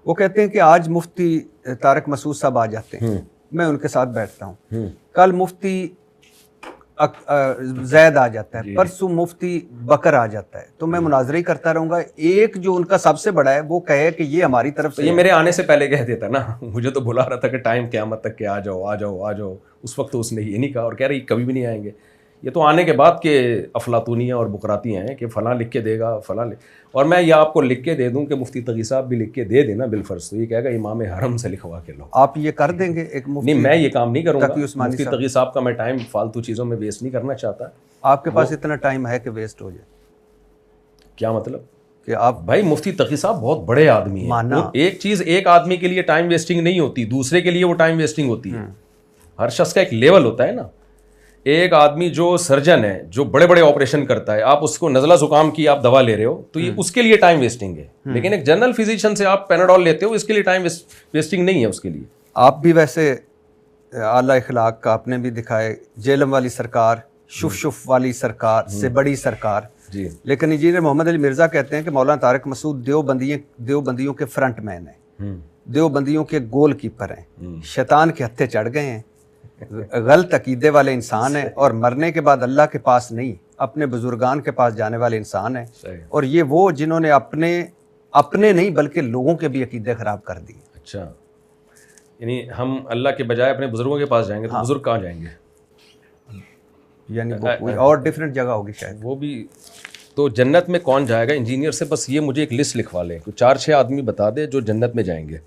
وہ کہتے ہیں کہ آج مفتی طارق مسعود صاحب آ جاتے ہیں, میں ان کے ساتھ بیٹھتا ہوں, کل مفتی زید آ جاتا ہے, پرسوں مفتی بکر آ جاتا ہے, تو میں مناظرہ ہی کرتا رہوں گا. ایک جو ان کا سب سے بڑا ہے وہ کہے کہ یہ ہماری طرف سے, یہ میرے آنے سے پہلے کہہ دیتا نا, مجھے تو بلا رہا تھا کہ ٹائم قیامت تک کہ آ جاؤ آ جاؤ آ جاؤ, اس وقت تو اس نے یہ نہیں کہا اور کہہ رہی کبھی بھی نہیں آئیں گے. یہ تو آنے کے بعد کے افلاطونیاں اور بکراتیاں ہیں کہ فلاں لکھ کے دے گا فلاں اور میں یہ آپ کو لکھ کے دے دوں کہ مفتی تقی صاحب بھی لکھ کے دے دینا بالفرض, تو یہ کہے گا امام حرم سے لکھوا کے لو. آپ یہ کر دیں گے ایک مفتی؟ نہیں میں یہ کام نہیں کروں گا, مفتی تقی صاحب کا میں ٹائم فالتو چیزوں میں ویسٹ نہیں کرنا چاہتا. آپ کے پاس اتنا ٹائم ہے کہ ویسٹ ہو جائے؟ کیا مطلب کہ آپ بھائی مفتی تقی صاحب بہت بڑے آدمی ہیں, ایک چیز ایک آدمی کے لیے ٹائم ویسٹنگ نہیں ہوتی, دوسرے کے لیے وہ ٹائم ویسٹنگ ہوتی ہے. ہر شخص کا ایک لیول ہوتا ہے نا. ایک آدمی جو سرجن ہے جو بڑے بڑے آپریشن کرتا ہے, آپ اس کو نزلہ زکام کی آپ دوا لے رہے ہو تو یہ اس کے لیے ٹائم ویسٹنگ ہے. لیکن ایک جنرل فزیشین سے آپ پیناڈول لیتے ہو, اس کے لیے ٹائم ویسٹنگ نہیں ہے اس کے لیے. آپ بھی ویسے اعلیٰ اخلاق کا آپ نے بھی دکھائے, جیلم والی سرکار, شف والی سرکار سے بڑی سرکار جی. لیکن انجینئر محمد علی مرزا کہتے ہیں کہ مولانا طارق مسعود دیوبندیوں کے فرنٹ مین ہیں, دیوبندیوں کے گول کیپر ہیں, شیطان کے ہتھے چڑھ گئے ہیں, غلط عقیدے والے انسان ہیں, اور مرنے کے بعد اللہ کے پاس نہیں اپنے بزرگان کے پاس جانے والے انسان ہیں. اور یہ وہ جنہوں نے اپنے نہیں بلکہ لوگوں کے بھی عقیدے خراب کر دیے. اچھا, یعنی ہم اللہ کے بجائے اپنے بزرگوں کے پاس جائیں گے تو بزرگ کہاں جائیں گے؟ یعنی وہ کوئی اور ڈیفرنٹ جگہ ہوگی شاید. وہ بھی تو جنت میں کون جائے گا انجینئر سے؟ بس یہ مجھے ایک لسٹ لکھوا لیں, 4-6 آدمی بتا دے جو جنت میں جائیں گے.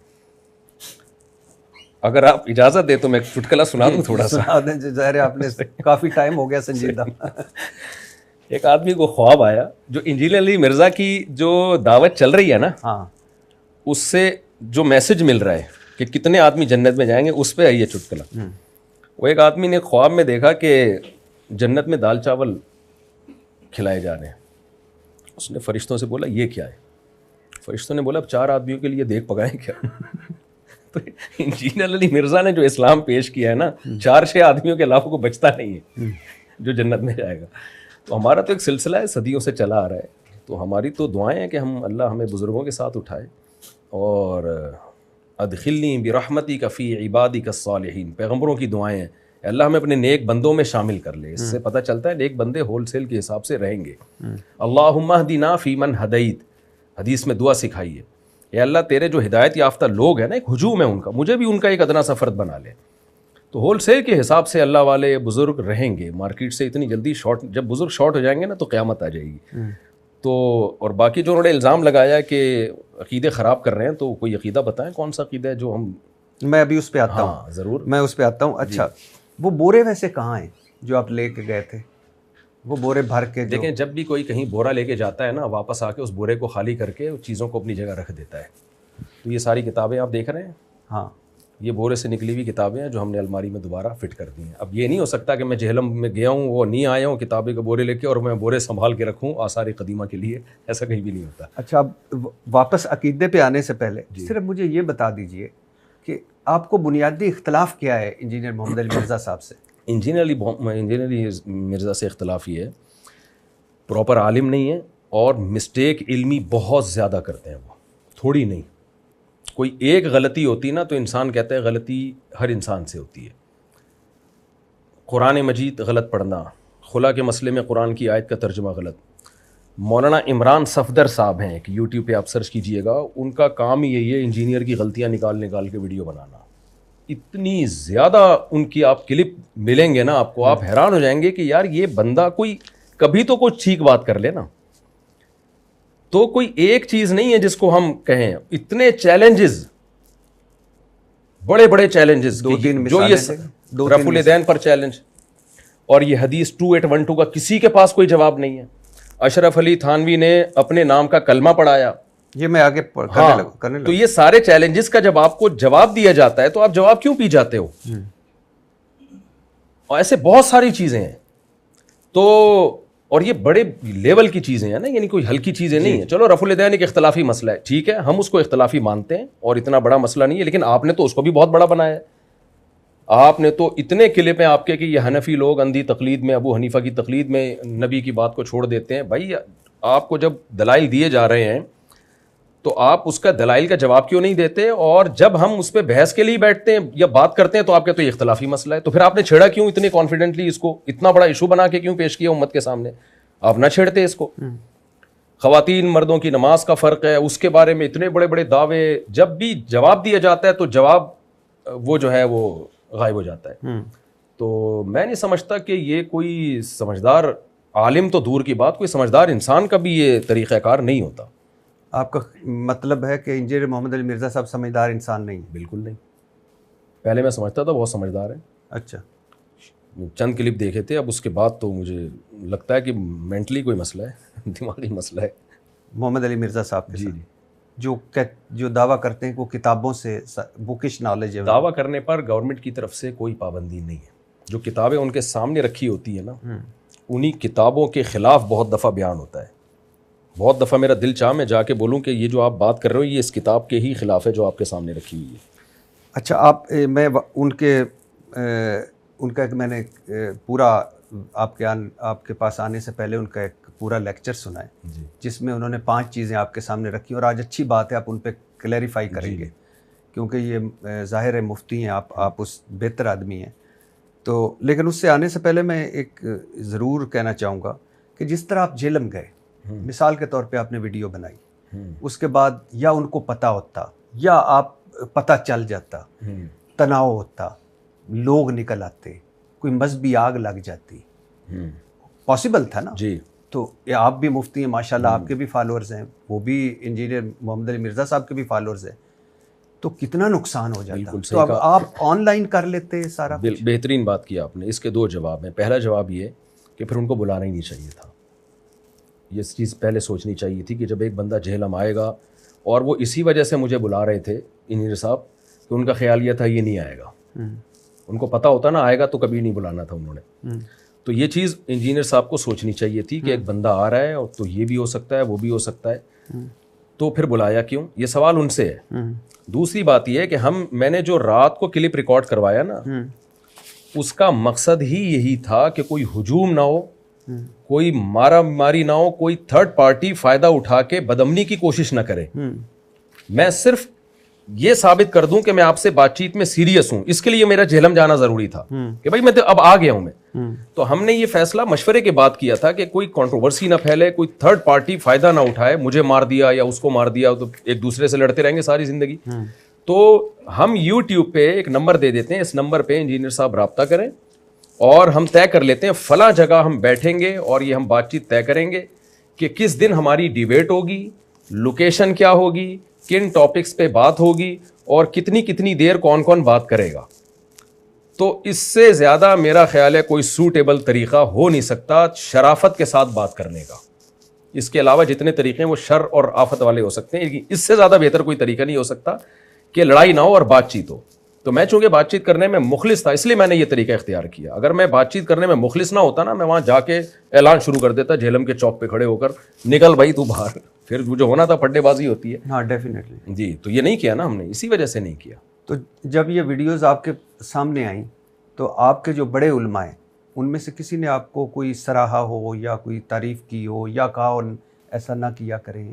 اگر آپ اجازت دے تو میں چٹکلا سنا دوں تھوڑا سا. سنا دیں, ظاہر ہے آپ نے کافی ٹائم ہو گیا سنجیدہ. ایک آدمی کو خواب آیا, جو انجینئر علی مرزا کی جو دعوت چل رہی ہے نا, ہاں, اس سے جو میسج مل رہا ہے کہ کتنے آدمی جنت میں جائیں گے, اس پہ آئی ہے چٹکلا. وہ ایک آدمی نے خواب میں دیکھا کہ جنت میں دال چاول کھلائے جا رہے ہیں. اس نے فرشتوں سے بولا یہ کیا ہے؟ فرشتوں نے بولا اب 4 آدمیوں کے لیے دیکھ پکائیں کیا؟ تو انجینئر علی مرزا نے جو اسلام پیش کیا ہے نا, 4-6 آدمیوں کے علاوہ کو بچتا نہیں ہے جو جنت میں جائے گا. تو ہمارا تو ایک سلسلہ ہے صدیوں سے چلا آ رہا ہے, تو ہماری تو دعائیں ہیں کہ ہم اللہ ہمیں بزرگوں کے ساتھ اٹھائے. اور ادخلنی برحمتک فی عبادک الصالحین, پیغمبروں کی دعائیں ہیں, اللہ ہمیں اپنے نیک بندوں میں شامل کر لے. اس سے پتہ چلتا ہے نیک بندے ہول سیل کے حساب سے رہیں گے. اللہم اہدنا فیمن ہدیت, حدیث میں دعا سکھائی ہے, اے اللہ تیرے جو ہدایت یافتہ لوگ ہیں نا, ایک ہجوم ہے ان کا, مجھے بھی ان کا ایک ادنا سا فرد بنا لے. تو ہول سیل کے حساب سے اللہ والے بزرگ رہیں گے. مارکیٹ سے اتنی جلدی شارٹ, جب بزرگ شارٹ ہو جائیں گے نا تو قیامت آ جائے گی. تو اور باقی جو انہوں نے الزام لگایا کہ عقیدے خراب کر رہے ہیں, تو کوئی عقیدہ بتائیں کون سا عقیدہ ہے جو ہم. میں ابھی اس پہ آتا ہوں. ہاں ضرور, میں اس پہ آتا ہوں. اچھا, وہ بورے ویسے کہاں ہیں جو آپ لے کے گئے تھے؟ وہ بورے بھر کے دیکھیں, جب بھی کوئی کہیں بورا لے کے جاتا ہے نا, واپس آ کے اس بورے کو خالی کر کے چیزوں کو اپنی جگہ رکھ دیتا ہے. تو یہ ساری کتابیں آپ دیکھ رہے ہیں, ہاں, یہ بورے سے نکلی ہوئی کتابیں ہیں جو ہم نے الماری میں دوبارہ فٹ کر دی ہیں. اب یہ نہیں ہو سکتا کہ میں جہلم میں گیا ہوں, وہ نہیں آیا ہوں کتابیں کے بورے لے کے اور میں بورے سنبھال کے رکھوں آثار قدیمہ کے لیے, ایسا کہیں بھی نہیں ہوتا. اچھا, اب واپس عقیدے پہ آنے سے پہلے صرف مجھے یہ بتا دیجئے کہ آپ کو بنیادی اختلاف کیا ہے انجینئر محمد علی مرزا صاحب سے؟ انجینئر علی مرزا سے اختلاف یہ ہے, پراپر عالم نہیں ہے اور مسٹیک علمی بہت زیادہ کرتے ہیں. وہ تھوڑی نہیں, کوئی ایک غلطی ہوتی نا تو انسان کہتا ہے غلطی ہر انسان سے ہوتی ہے. قرآن مجید غلط پڑھنا, خلا کے مسئلے میں قرآن کی آیت کا ترجمہ غلط. مولانا عمران صفدر صاحب ہیں, کہ یوٹیوب پہ آپ سرچ کیجئے گا, ان کا کام ہی یہی ہے انجینئر کی غلطیاں نکال کے ویڈیو بنانا. اتنی زیادہ ان کی آپ کلپ ملیں گے نا آپ کو, آپ حیران ہو جائیں گے کہ یار یہ بندہ کوئی کبھی تو کوئی ٹھیک بات کر لے نا. تو کوئی ایک چیز نہیں ہے جس کو ہم کہیں, اتنے چیلنجز, بڑے بڑے چیلنجز, جو یہ رفع الیدین پر چیلنج, اور یہ حدیث 2812 کا کسی کے پاس کوئی جواب نہیں ہے. اشرف علی تھانوی نے اپنے نام کا کلمہ پڑھایا, یہ میں آگے کرنے تو یہ سارے چیلنجز کا جب آپ کو جواب دیا جاتا ہے تو آپ جواب کیوں پی جاتے ہو؟ اور ایسے بہت ساری چیزیں ہیں تو، اور یہ بڑے لیول کی چیزیں ہیں نا، یعنی کوئی ہلکی چیزیں نہیں ہیں. چلو رفع الیدین ایک اختلافی مسئلہ ہے، ٹھیک ہے، ہم اس کو اختلافی مانتے ہیں اور اتنا بڑا مسئلہ نہیں ہے، لیکن آپ نے تو اس کو بھی بہت بڑا بنایا ہے. آپ نے تو اتنے کلپ ہیں آپ کے کہ یہ حنفی لوگ اندھی تقلید میں، ابو حنیفہ کی تقلید میں نبی کی بات کو چھوڑ دیتے ہیں. بھائی آپ کو جب دلائل دیے جا رہے ہیں تو آپ اس کا دلائل کا جواب کیوں نہیں دیتے؟ اور جب ہم اس پہ بحث کے لیے بیٹھتے ہیں یا بات کرتے ہیں تو آپ کہتے ہیں یہ اختلافی مسئلہ ہے. تو پھر آپ نے چھیڑا کیوں اتنے کانفیڈنٹلی؟ اس کو اتنا بڑا ایشو بنا کے کیوں پیش کیا امت کے سامنے؟ آپ نہ چھیڑتے اس کو. خواتین مردوں کی نماز کا فرق ہے، اس کے بارے میں اتنے بڑے بڑے دعوے، جب بھی جواب دیا جاتا ہے تو جواب وہ جو ہے وہ غائب ہو جاتا ہے. تو میں نہیں سمجھتا کہ یہ کوئی سمجھدار عالم تو دور کی بات، کوئی سمجھدار انسان کا بھی یہ طریقہ کار نہیں ہوتا. آپ کا مطلب ہے کہ انجینئر محمد علی مرزا صاحب سمجھدار انسان نہیں؟ بالکل نہیں. پہلے میں سمجھتا تھا بہت سمجھدار ہے. اچھا. چند کلپ دیکھے تھے، اب اس کے بعد تو مجھے لگتا ہے کہ مینٹلی کوئی مسئلہ ہے، دماغی مسئلہ ہے. محمد علی مرزا صاحب کے ساتھ جو دعویٰ کرتے ہیں کہ وہ کتابوں سے بکش نالج ہے، دعویٰ کرنے پر گورنمنٹ کی طرف سے کوئی پابندی نہیں ہے. جو کتابیں ان کے سامنے رکھی ہوتی ہیں نا، انہی کتابوں کے خلاف بہت دفعہ بیان ہوتا ہے. بہت دفعہ میرا دل چاہ میں جا کے بولوں کہ یہ جو آپ بات کر رہے ہو یہ اس کتاب کے ہی خلاف ہے جو آپ کے سامنے رکھی ہوئی ہے. اچھا، میں ان کا ایک میں نے پورا آپ کے پاس آنے سے پہلے ان کا ایک پورا لیکچر سنا ہے جس میں انہوں نے 5 چیزیں آپ کے سامنے رکھی، اور آج اچھی بات ہے آپ ان پہ کلیریفائی کریں گے کیونکہ یہ ظاہر ہے مفتی ہیں آپ اس بہتر آدمی ہیں. تو لیکن اس سے آنے سے پہلے میں ایک ضرور کہنا چاہوں گا کہ جس طرح آپ جہلم گئے، مثال کے طور پہ آپ نے ویڈیو بنائی، اس کے بعد یا ان کو پتہ ہوتا یا آپ پتہ چل جاتا، تناؤ ہوتا، لوگ نکل آتے، کوئی مذہبی آگ لگ جاتی، پاسبل تھا نا. جی. تو آپ بھی مفتی ہیں ماشاءاللہ، آپ کے بھی فالورز ہیں، وہ بھی انجینئر محمد علی مرزا صاحب کے بھی فالورز ہیں، تو کتنا نقصان ہو جاتا. تو اب آپ آن لائن کر لیتے سارا. بہترین بات کی آپ نے. اس کے 2 جواب ہیں. پہلا جواب یہ کہ پھر ان کو بلانا ہی نہیں چاہیے تھا. یہ چیز پہلے سوچنی چاہیے تھی کہ جب ایک بندہ جہلم آئے گا، اور وہ اسی وجہ سے مجھے بلا رہے تھے انجینئر صاحب کہ ان کا خیال یہ تھا یہ نہیں آئے گا. ان کو پتہ ہوتا نا آئے گا تو کبھی نہیں بلانا تھا انہوں نے. تو یہ چیز انجینئر صاحب کو سوچنی چاہیے تھی کہ ایک بندہ آ رہا ہے اور تو یہ بھی ہو سکتا ہے وہ بھی ہو سکتا ہے، تو پھر بلایا کیوں؟ یہ سوال ان سے ہے. دوسری بات یہ ہے کہ میں نے جو رات کو کلپ ریکارڈ کروایا نا، اس کا مقصد ہی یہی تھا کہ کوئی ہجوم نہ ہو، کوئی مارا ماری نہ ہو، کوئی تھرڈ پارٹی فائدہ اٹھا کے بدامنی کی کوشش نہ کرے. میں صرف یہ ثابت کر دوں کہ میں آپ سے بات چیت میں سیریس ہوں. اس کے لیے میرا جہلم جانا ضروری تھا کہ بھائی میں اب آ گیا ہوں میں. تو ہم نے یہ فیصلہ مشورے کے بعد کیا تھا کہ کوئی کنٹروورسی نہ پھیلے، کوئی تھرڈ پارٹی فائدہ نہ اٹھائے، مجھے مار دیا یا اس کو مار دیا تو ایک دوسرے سے لڑتے رہیں گے ساری زندگی. تو ہم یوٹیوب پہ ایک نمبر دے دیتے ہیں، اس نمبر پہ انجینئر صاحب رابطہ کریں اور ہم طے کر لیتے ہیں فلاں جگہ ہم بیٹھیں گے اور یہ ہم بات چیت طے کریں گے کہ کس دن ہماری ڈیبیٹ ہوگی، لوکیشن کیا ہوگی، کن ٹاپکس پہ بات ہوگی اور کتنی دیر کون کون بات کرے گا. تو اس سے زیادہ میرا خیال ہے کوئی سوٹیبل طریقہ ہو نہیں سکتا شرافت کے ساتھ بات کرنے کا. اس کے علاوہ جتنے طریقے ہیں وہ شر اور آفت والے ہو سکتے ہیں، اس سے زیادہ بہتر کوئی طریقہ نہیں ہو سکتا کہ لڑائی نہ ہو اور بات چیت ہو. تو میں چونکہ بات چیت کرنے میں مخلص تھا اس لیے میں نے یہ طریقہ اختیار کیا. اگر میں بات چیت کرنے میں مخلص نہ ہوتا نا، میں وہاں جا کے اعلان شروع کر دیتا جہلم کے چوک پہ کھڑے ہو کر، نکل بھائی تو باہر. پھر جو ہونا تھا پھڈے بازی ہوتی ہے. ہاں ڈیفینیٹلی. جی. تو یہ نہیں کیا نا ہم نے، اسی وجہ سے نہیں کیا. تو جب یہ ویڈیوز آپ کے سامنے آئیں تو آپ کے جو بڑے علماء ہیں ان میں سے کسی نے آپ کو کوئی سراہا ہو یا کوئی تعریف کی ہو یا کہا ہو ایسا نہ کیا کریں؟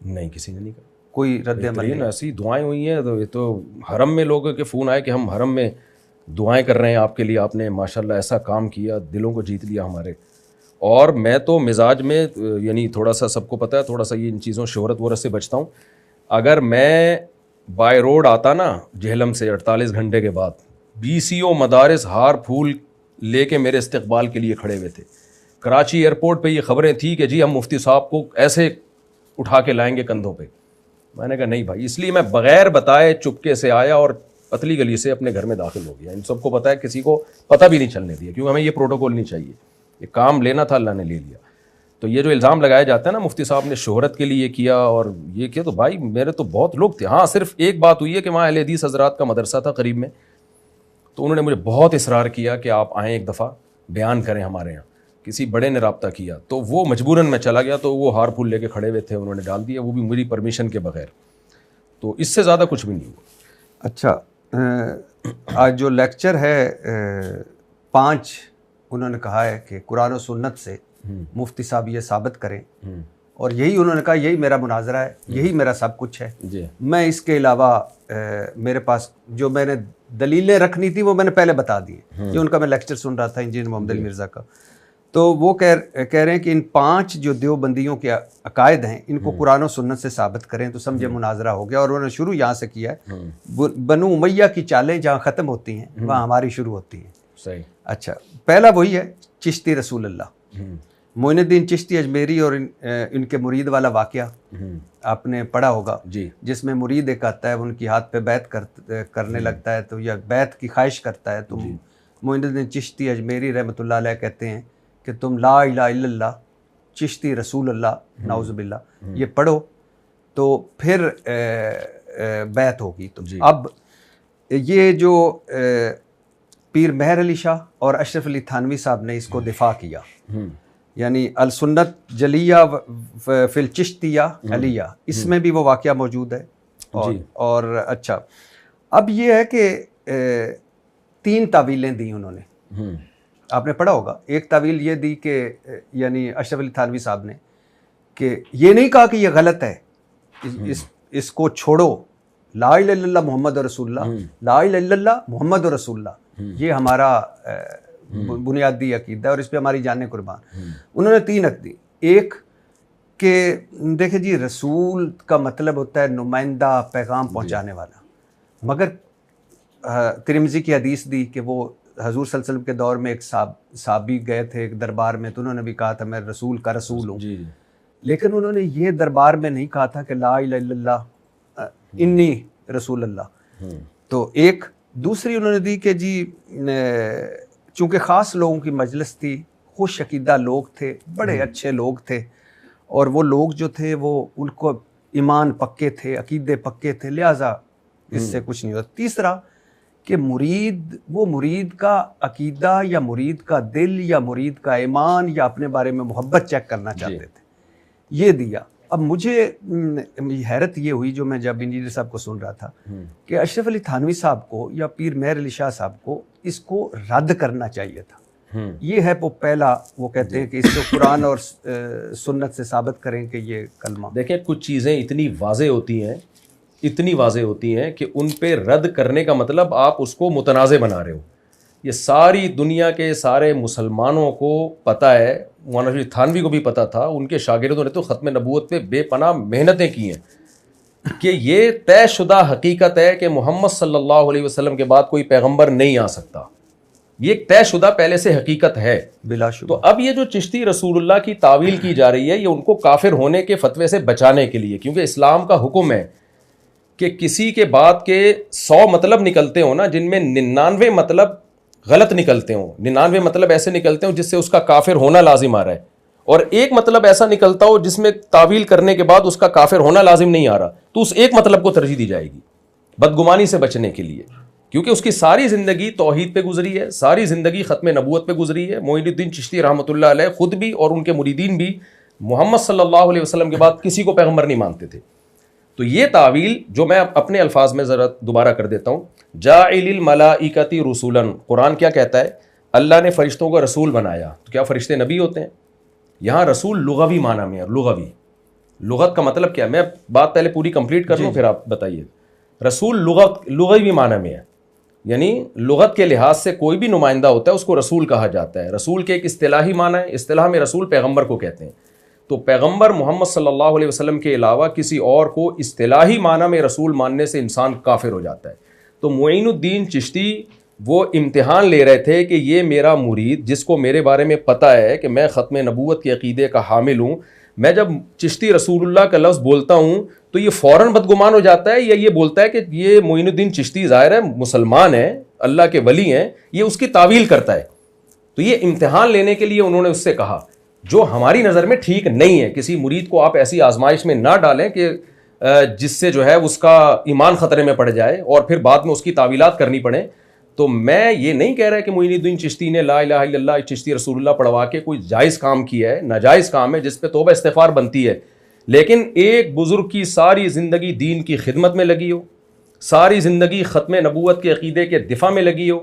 نہیں، کسی نے نہیں کہا. کوئی رد عمل نہیں؟ ایسی دعائیں ہوئی ہیں. تو یہ تو حرم میں لوگوں کے فون آئے کہ ہم حرم میں دعائیں کر رہے ہیں آپ کے لیے، آپ نے ماشاءاللہ ایسا کام کیا، دلوں کو جیت لیا ہمارے. اور میں تو مزاج میں یعنی تھوڑا سا سب کو پتہ ہے، تھوڑا سا یہ ان چیزوں شہرت ورت سے بچتا ہوں. اگر میں بائی روڈ آتا نا جہلم سے 48 گھنٹے کے بعد، BCO مدارس ہار پھول لے کے میرے استقبال کے لیے کھڑے ہوئے تھے. کراچی ایئرپورٹ پہ یہ خبریں تھیں کہ جی ہم مفتی صاحب کو ایسے اٹھا کے لائیں گے کندھوں پہ. میں نے کہا نہیں بھائی. اس لیے میں بغیر بتائے چپکے سے آیا اور پتلی گلی سے اپنے گھر میں داخل ہو گیا. ان سب کو پتہ ہے، کسی کو پتہ بھی نہیں چلنے دیا کیونکہ ہمیں یہ پروٹوکول نہیں چاہیے. یہ کام لینا تھا، اللہ نے لے لیا. تو یہ جو الزام لگایا جاتا ہے نا مفتی صاحب نے شہرت کے لیے کیا اور یہ کیا، تو بھائی میرے تو بہت لوگ تھے. ہاں صرف ایک بات ہوئی ہے کہ وہاں اہل حدیث حضرات کا مدرسہ تھا قریب میں، تو انہوں نے مجھے بہت اصرار کیا کہ آپ آئیں ایک دفعہ بیان کریں ہمارے یہاں. کسی بڑے نے رابطہ کیا تو وہ مجبوراً میں چلا گیا، تو وہ ہار پھول لے کے کھڑے ہوئے تھے، انہوں نے ڈال دیا، وہ بھی میری پرمیشن کے بغیر. تو اس سے زیادہ کچھ بھی نہیں ہوا. اچھا، آج جو لیکچر ہے 5 انہوں نے کہا ہے کہ قرآن و سنت سے مفتی صاحب یہ ثابت کریں، اور یہی انہوں نے کہا یہی میرا مناظرہ ہے، یہی میرا سب کچھ ہے. جی میں اس کے علاوہ میرے پاس جو میں نے دلیلیں رکھنی تھی وہ میں نے پہلے بتا دی. یہ ان کا میں لیکچر سن رہا تھا انجینئر محمد علی مرزا کا، تو وہ کہہ رہے ہیں کہ ان 5 جو دیوبندیوں کے عقائد ہیں ان کو قرآن و سنت سے ثابت کریں تو سمجھے مناظرہ ہو گیا. اور انہوں نے شروع یہاں سے کیا ہے، بنو امیہ کی چالیں جہاں ختم ہوتی ہیں وہاں ہماری شروع ہوتی ہیں. صحیح. اچھا، پہلا وہی ہے چشتی رسول اللہ، معین الدین چشتی اجمیری اور ان کے مرید والا واقعہ آپ نے پڑھا ہوگا، جی جس میں مرید ایک آتا ہے، ان کی ہاتھ پہ بیعت کرنے لگتا ہے، تو یا بیعت کی خواہش کرتا ہے، تو معین الدین چشتی اجمیری رحمۃ اللہ علیہ کہتے ہیں کہ تم لا الہ الا اللہ چشتی رسول اللہ نعوذ باللہ یہ پڑھو تو پھر بیعت ہوگی. تو اب یہ جو پیر مہر علی شاہ اور اشرف علی تھانوی صاحب نے اس کو دفاع کیا، یعنی السنت جلیہ فی الچشتیہ علیہ، اس میں بھی وہ واقعہ موجود ہے. اور اچھا، اب یہ ہے کہ 3 تعویلیں دی انہوں نے، آپ نے پڑھا ہوگا. ایک تعویل یہ دی کہ یعنی اشرف علی تھانوی صاحب نے کہ یہ نہیں کہا کہ یہ غلط ہے، اس کو چھوڑو، لا الہ الا اللہ محمد رسول اللہ، لا الہ الا اللہ محمد رسول اللہ، یہ ہمارا بنیادی عقیدہ ہے اور اس پہ ہماری جانیں قربان. انہوں نے 3 عقد دی. ایک کہ دیکھیں جی رسول کا مطلب ہوتا ہے نمائندہ، پیغام پہنچانے والا، مگر ترمذی کی حدیث دی کہ وہ حضور صلی اللہ علیہ وسلم کے دور میں ایک صحابی گئے تھے ایک دربار میں، تو انہوں نے بھی کہا تھا میں رسول کا رسول ہوں. لیکن انہوں نے یہ دربار میں نہیں کہا تھا کہ لا الہ الا اللہ انی رسول اللہ. تو ایک دوسری انہوں نے دی کہ جی چونکہ خاص لوگوں کی مجلس تھی، خوش عقیدہ لوگ تھے، بڑے اچھے لوگ تھے، اور وہ لوگ جو تھے وہ ان کو ایمان پکے تھے، عقیدے پکے تھے، لہٰذا اس سے کچھ نہیں ہوتا. تیسرا کہ وہ مرید کا عقیدہ یا مرید کا دل یا مرید کا ایمان یا اپنے بارے میں محبت چیک کرنا چاہتے تھے، یہ دیا. اب مجھے حیرت یہ ہوئی جو میں جب انجینئر صاحب کو سن رہا تھا کہ اشرف علی تھانوی صاحب کو یا پیر مہر علی شاہ صاحب کو اس کو رد کرنا چاہیے تھا. یہ ہے وہ پہلا، وہ کہتے ہیں کہ اس کو قرآن اور سنت سے ثابت کریں کہ یہ کلمہ. دیکھیں کچھ چیزیں اتنی واضح ہوتی ہیں کہ ان پہ رد کرنے کا مطلب آپ اس کو متنازع بنا رہے ہو. یہ ساری دنیا کے سارے مسلمانوں کو پتہ ہے، مولانا رشید تھانوی کو بھی پتہ تھا، ان کے شاگردوں نے تو ختم نبوت پہ بے پناہ محنتیں کی ہیں کہ یہ طے شدہ حقیقت ہے کہ محمد صلی اللہ علیہ وسلم کے بعد کوئی پیغمبر نہیں آ سکتا. یہ ایک طے شدہ پہلے سے حقیقت ہے بلا شبہ. تو اب یہ جو چشتی رسول اللہ کی تعویل کی جا رہی ہے یہ ان کو کافر ہونے کے فتوے سے بچانے کے لیے، کیونکہ اسلام کا حکم ہے کہ کسی کے بعد کے 100 مطلب نکلتے ہوں نا، جن میں 99 مطلب غلط نکلتے ہوں، 99 مطلب ایسے نکلتے ہوں جس سے اس کا کافر ہونا لازم آ رہا ہے، اور ایک مطلب ایسا نکلتا ہو جس میں تعویل کرنے کے بعد اس کا کافر ہونا لازم نہیں آ رہا، تو اس ایک مطلب کو ترجیح دی جائے گی بدگمانی سے بچنے کے لیے، کیونکہ اس کی ساری زندگی توحید پہ گزری ہے، ساری زندگی ختم نبوت پہ گزری ہے. معین الدین چشتی رحمۃ اللہ علیہ خود بھی اور ان کے مریدین بھی محمد صلی اللہ علیہ وسلم کے بعد کسی کو پیغمبر نہیں مانتے تھے. تو یہ تعویل جو میں اپنے الفاظ میں ذرا دوبارہ کر دیتا ہوں، جاعل الملائکۃ رسولا، قرآن کیا کہتا ہے؟ اللہ نے فرشتوں کو رسول بنایا. تو کیا فرشتے نبی ہوتے ہیں؟ یہاں رسول لغوی معنی میں ہے. لغت کا مطلب کیا ہے؟ میں بات پہلے پوری کمپلیٹ کر لوں پھر آپ بتائیے. رسول لغوی معنی میں ہے، یعنی لغت کے لحاظ سے کوئی بھی نمائندہ ہوتا ہے اس کو رسول کہا جاتا ہے. رسول کے ایک اصطلاحی معنی ہے، اصطلاح میں رسول پیغمبر کو کہتے ہیں. تو پیغمبر محمد صلی اللہ علیہ وسلم کے علاوہ کسی اور کو اصطلاحی معنی میں رسول ماننے سے انسان کافر ہو جاتا ہے. تو معین الدین چشتی وہ امتحان لے رہے تھے کہ یہ میرا مرید جس کو میرے بارے میں پتہ ہے کہ میں ختم نبوت کے عقیدے کا حامل ہوں، میں جب چشتی رسول اللہ کا لفظ بولتا ہوں تو یہ فوراً بدگمان ہو جاتا ہے، یا یہ بولتا ہے کہ یہ معین الدین چشتی ظاہر ہے مسلمان ہے، اللہ کے ولی ہیں، یہ اس کی تعویل کرتا ہے. تو یہ امتحان لینے کے لیے انہوں نے اس سے کہا. جو ہماری نظر میں ٹھیک نہیں ہے. کسی مرید کو آپ ایسی آزمائش میں نہ ڈالیں کہ جس سے جو ہے اس کا ایمان خطرے میں پڑ جائے اور پھر بعد میں اس کی تعویلات کرنی پڑیں. تو میں یہ نہیں کہہ رہا کہ معین الدین چشتی نے لا الہ الا اللہ چشتی رسول اللہ پڑھوا کے کوئی جائز کام کیا ہے. ناجائز کام ہے جس پہ توبہ استغفار بنتی ہے. لیکن ایک بزرگ کی ساری زندگی دین کی خدمت میں لگی ہو, ساری زندگی ختم نبوت کے عقیدے کے دفاع میں لگی ہو,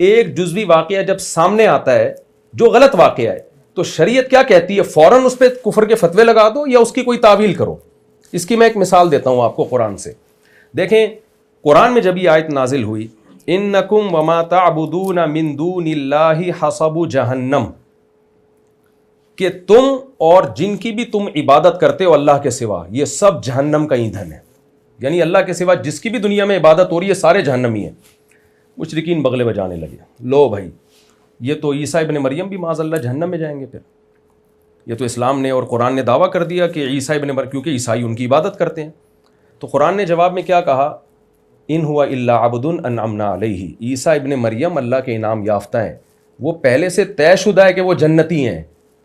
ایک جزوی واقعہ جب سامنے آتا ہے جو غلط واقعہ ہے تو شریعت کیا کہتی ہے؟ فوراً اس پہ کفر کے فتوے لگا دو یا اس کی کوئی تعویل کرو. اس کی میں ایک مثال دیتا ہوں آپ کو قرآن سے. دیکھیں قرآن میں جب یہ آیت نازل ہوئی انکم وما تعبدون من دون اللہ حصب جہنم, کہ تم اور جن کی بھی تم عبادت کرتے ہو اللہ کے سوا یہ سب جہنم کا ایندھن ہے. یعنی اللہ کے سوا جس کی بھی دنیا میں عبادت ہو رہی ہے سارے جہنمی ہیں. مشرکین بغلے بجانے لگے, لو بھائی یہ تو عیسیٰ ابن مریم بھی معاذ اللہ جہنم میں جائیں گے. پھر یہ تو اسلام نے اور قرآن نے دعویٰ کر دیا کہ عیسیٰ ابن مریم, کیونکہ عیسائی ان کی عبادت کرتے ہیں. تو قرآن نے جواب میں کیا کہا؟ ان ہوا الا عبد انعمنا علیہ, عیسیٰ ابن مریم اللہ کے انعام یافتہ ہیں, وہ پہلے سے طے شدہ ہے کہ وہ جنتی ہیں.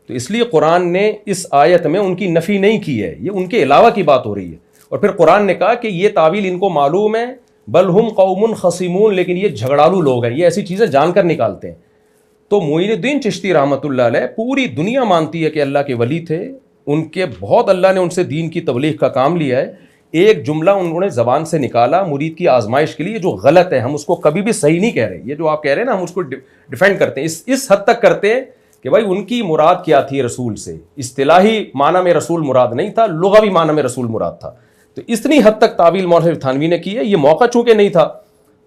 تو اس لیے قرآن نے اس آیت میں ان کی نفی نہیں کی ہے, یہ ان کے علاوہ کی بات ہو رہی ہے. اور پھر قرآن نے کہا کہ یہ تعویل ان کو معلوم ہے, بل ہم قوم خصیمون, لیکن یہ جھگڑالو لوگ ہیں, یہ ایسی چیزیں جان کر نکالتے ہیں. تو معین الدین چشتی رحمۃ اللہ علیہ پوری دنیا مانتی ہے کہ اللہ کے ولی تھے, ان کے بہت اللہ نے ان سے دین کی تبلیغ کا کام لیا ہے. ایک جملہ انہوں نے زبان سے نکالا مرید کی آزمائش کے لیے جو غلط ہے, ہم اس کو کبھی بھی صحیح نہیں کہہ رہے. یہ جو آپ کہہ رہے ہیں نا ہم اس کو ڈیفینڈ کرتے ہیں, اس حد تک کرتے ہیں کہ بھائی ان کی مراد کیا تھی رسول سے. اصطلاحی معنی میں رسول مراد نہیں تھا, لغوی معنی میں رسول مراد تھا. تو اتنی حد تک تعویل مولانا تھانوی نے کی ہے. یہ موقع چونکہ نہیں تھا,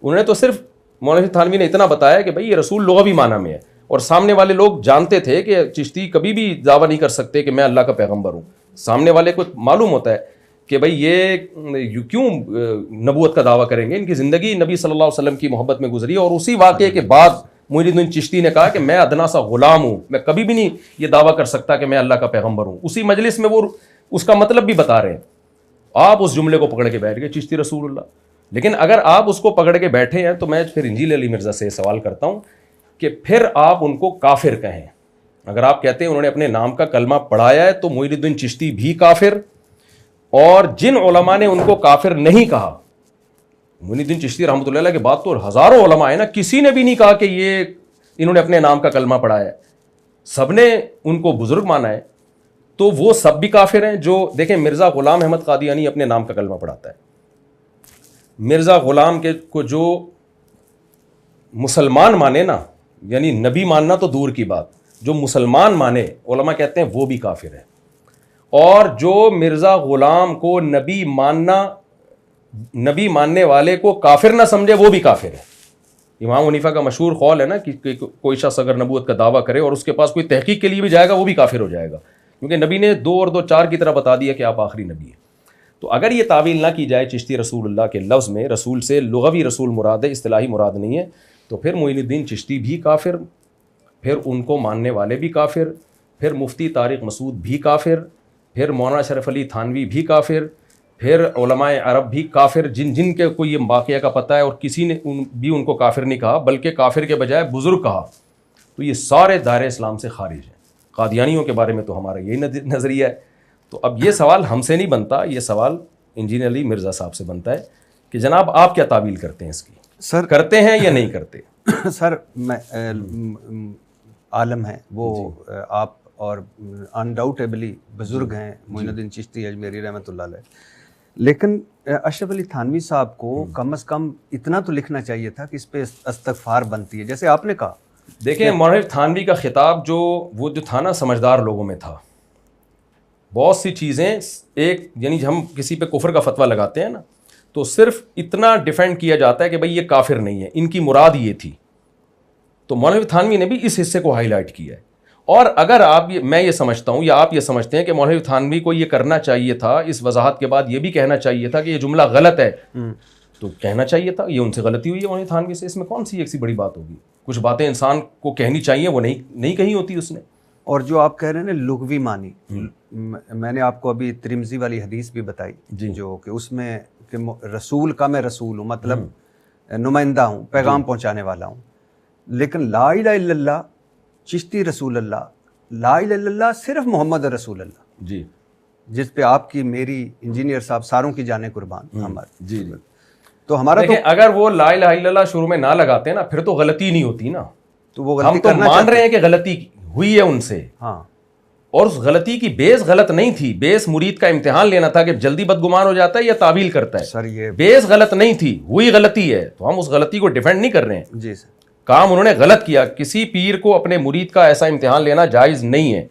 انہوں نے تو صرف مولانا تھانوی نے اتنا بتایا کہ بھائی یہ رسول لغوی معنی میں ہے, اور سامنے والے لوگ جانتے تھے کہ چشتی کبھی بھی دعویٰ نہیں کر سکتے کہ میں اللہ کا پیغمبر ہوں. سامنے والے کو معلوم ہوتا ہے کہ بھائی یہ کیوں نبوت کا دعویٰ کریں گے, ان کی زندگی نبی صلی اللہ علیہ وسلم کی محبت میں گزری. اور اسی واقعے کے بعد معین الدین چشتی نے کہا کہ میں ادنا سا غلام ہوں, میں کبھی بھی نہیں یہ دعویٰ کر سکتا کہ میں اللہ کا پیغمبر ہوں. اسی مجلس میں وہ اس کا مطلب بھی بتا رہے ہیں. آپ اس جملے کو پکڑ کے بیٹھ گئے چشتی رسول اللہ. لیکن اگر آپ اس کو پکڑ کے بیٹھے ہیں تو میں پھر انجیل علی مرزا سے سوال کرتا ہوں کہ پھر آپ ان کو کافر کہیں. اگر آپ کہتے ہیں انہوں نے اپنے نام کا کلمہ پڑھایا ہے تو معین الدین چشتی بھی کافر, اور جن علماء نے ان کو کافر نہیں کہا, معین الدین چشتی رحمۃ اللہ علیہ کے بعد تو ہزاروں علماء ہیں نا, کسی نے بھی نہیں کہا کہ یہ انہوں نے اپنے نام کا کلمہ پڑھایا ہے, سب نے ان کو بزرگ مانا ہے. تو وہ سب بھی کافر ہیں. جو دیکھیں مرزا غلام احمد قادیانی اپنے نام کا کلمہ پڑھاتا ہے. مرزا غلام کے کو جو مسلمان مانے نا, یعنی نبی ماننا تو دور کی بات, جو مسلمان مانے علماء کہتے ہیں وہ بھی کافر ہے. اور جو مرزا غلام کو نبی ماننے والے کو کافر نہ سمجھے وہ بھی کافر ہے. امام حنیفہ کا مشہور قول ہے نا کہ کوئی شخص اگر نبوت کا دعویٰ کرے اور اس کے پاس کوئی تحقیق کے لیے بھی جائے گا وہ بھی کافر ہو جائے گا, کیونکہ نبی نے 2 اور 2 4 کی طرح بتا دیا کہ آپ آخری نبی ہیں. تو اگر یہ تعویل نہ کی جائے چشتی رسول اللہ کے لفظ میں, رسول سے لغوی رسول مراد ہے, اصطلاحی مراد نہیں ہے, تو پھر معین الدین چشتی بھی کافر, پھر ان کو ماننے والے بھی کافر, پھر مفتی طارق مسعود بھی کافر, پھر مولانا اشرف علی تھانوی بھی کافر, پھر علماء عرب بھی کافر, جن کے کو یہ واقعہ کا پتہ ہے, اور کسی نے بھی ان کو کافر نہیں کہا بلکہ کافر کے بجائے بزرگ کہا. تو یہ سارے دائرہ اسلام سے خارج ہیں. قادیانیوں کے بارے میں تو ہمارا یہی نظریہ ہے. تو اب یہ سوال ہم سے نہیں بنتا, یہ سوال انجینئر علی مرزا صاحب سے بنتا ہے کہ جناب آپ کیا تعویل کرتے ہیں اس کی, سر کرتے ہیں یا نہیں کرتے؟ سر میں عالم ہیں وہ آپ, اور انڈاؤٹیبلی بزرگ ہیں معین الدین چشتی اجمیری رحمۃ اللہ علیہ, لیکن اشرف علی تھانوی صاحب کو کم از کم اتنا تو لکھنا چاہیے تھا کہ اس پہ استغفار بنتی ہے, جیسے آپ نے کہا. دیکھیں مولانا تھانوی کا خطاب وہ جو تھا نا سمجھدار لوگوں میں تھا. بہت سی چیزیں ایک, یعنی ہم کسی پہ کفر کا فتویٰ لگاتے ہیں نا تو صرف اتنا ڈیفینڈ کیا جاتا ہے کہ بھئی یہ کافر نہیں ہے, ان کی مراد یہ تھی. تو مولانا تھانوی نے بھی اس حصے کو ہائی لائٹ کیا ہے. اور اگر میں یہ سمجھتا ہوں یا آپ یہ سمجھتے ہیں کہ مولانا تھانوی کو یہ کرنا چاہیے تھا, اس وضاحت کے بعد یہ بھی کہنا چاہیے تھا کہ یہ جملہ غلط ہے, تو کہنا چاہیے تھا. یہ ان سے غلطی ہوئی ہے مولانا تھانوی سے, اس میں کون سی ایک سی بڑی بات ہوگی؟ کچھ باتیں انسان کو کہنی چاہیے, وہ نہیں کہی ہوتی اس نے. اور جو آپ کہہ رہے ہیں نا لغوی معنی, میں نے آپ کو ابھی ترمذی والی حدیث بھی بتائی جو کہ اس میں کہ رسول کا میں رسول ہوں, مطلب نمائندہ ہوں, پیغام پہنچانے والا ہوں. لیکن لا الہ الا اللہ چشتی رسول اللہ لا الہ الا اللہ صرف محمد رسول اللہ، جی جس پہ آپ کی میری انجینئر صاحب ساروں کی جانیں قربان ہمارے، جی تو ہمارا تو اگر وہ لا الہ الا اللہ شروع میں نہ لگاتے نا پھر تو غلطی نہیں ہوتی نا. تو وہ ہم غلطی تو کرنا مان رہے ہیں کہ غلطی ہوئی ہے ان سے، ہاں اور اس غلطی کی بیس غلط نہیں تھی. بیس مرید کا امتحان لینا تھا کہ جلدی بدگمان ہو جاتا ہے یا تعویل کرتا ہے. سر یہ بیس غلط نہیں تھی، ہوئی غلطی ہے، تو ہم اس غلطی کو ڈیفینڈ نہیں کر رہے ہیں. جی سر کام انہوں نے غلط کیا. کسی پیر کو اپنے مرید کا ایسا امتحان لینا جائز نہیں ہے.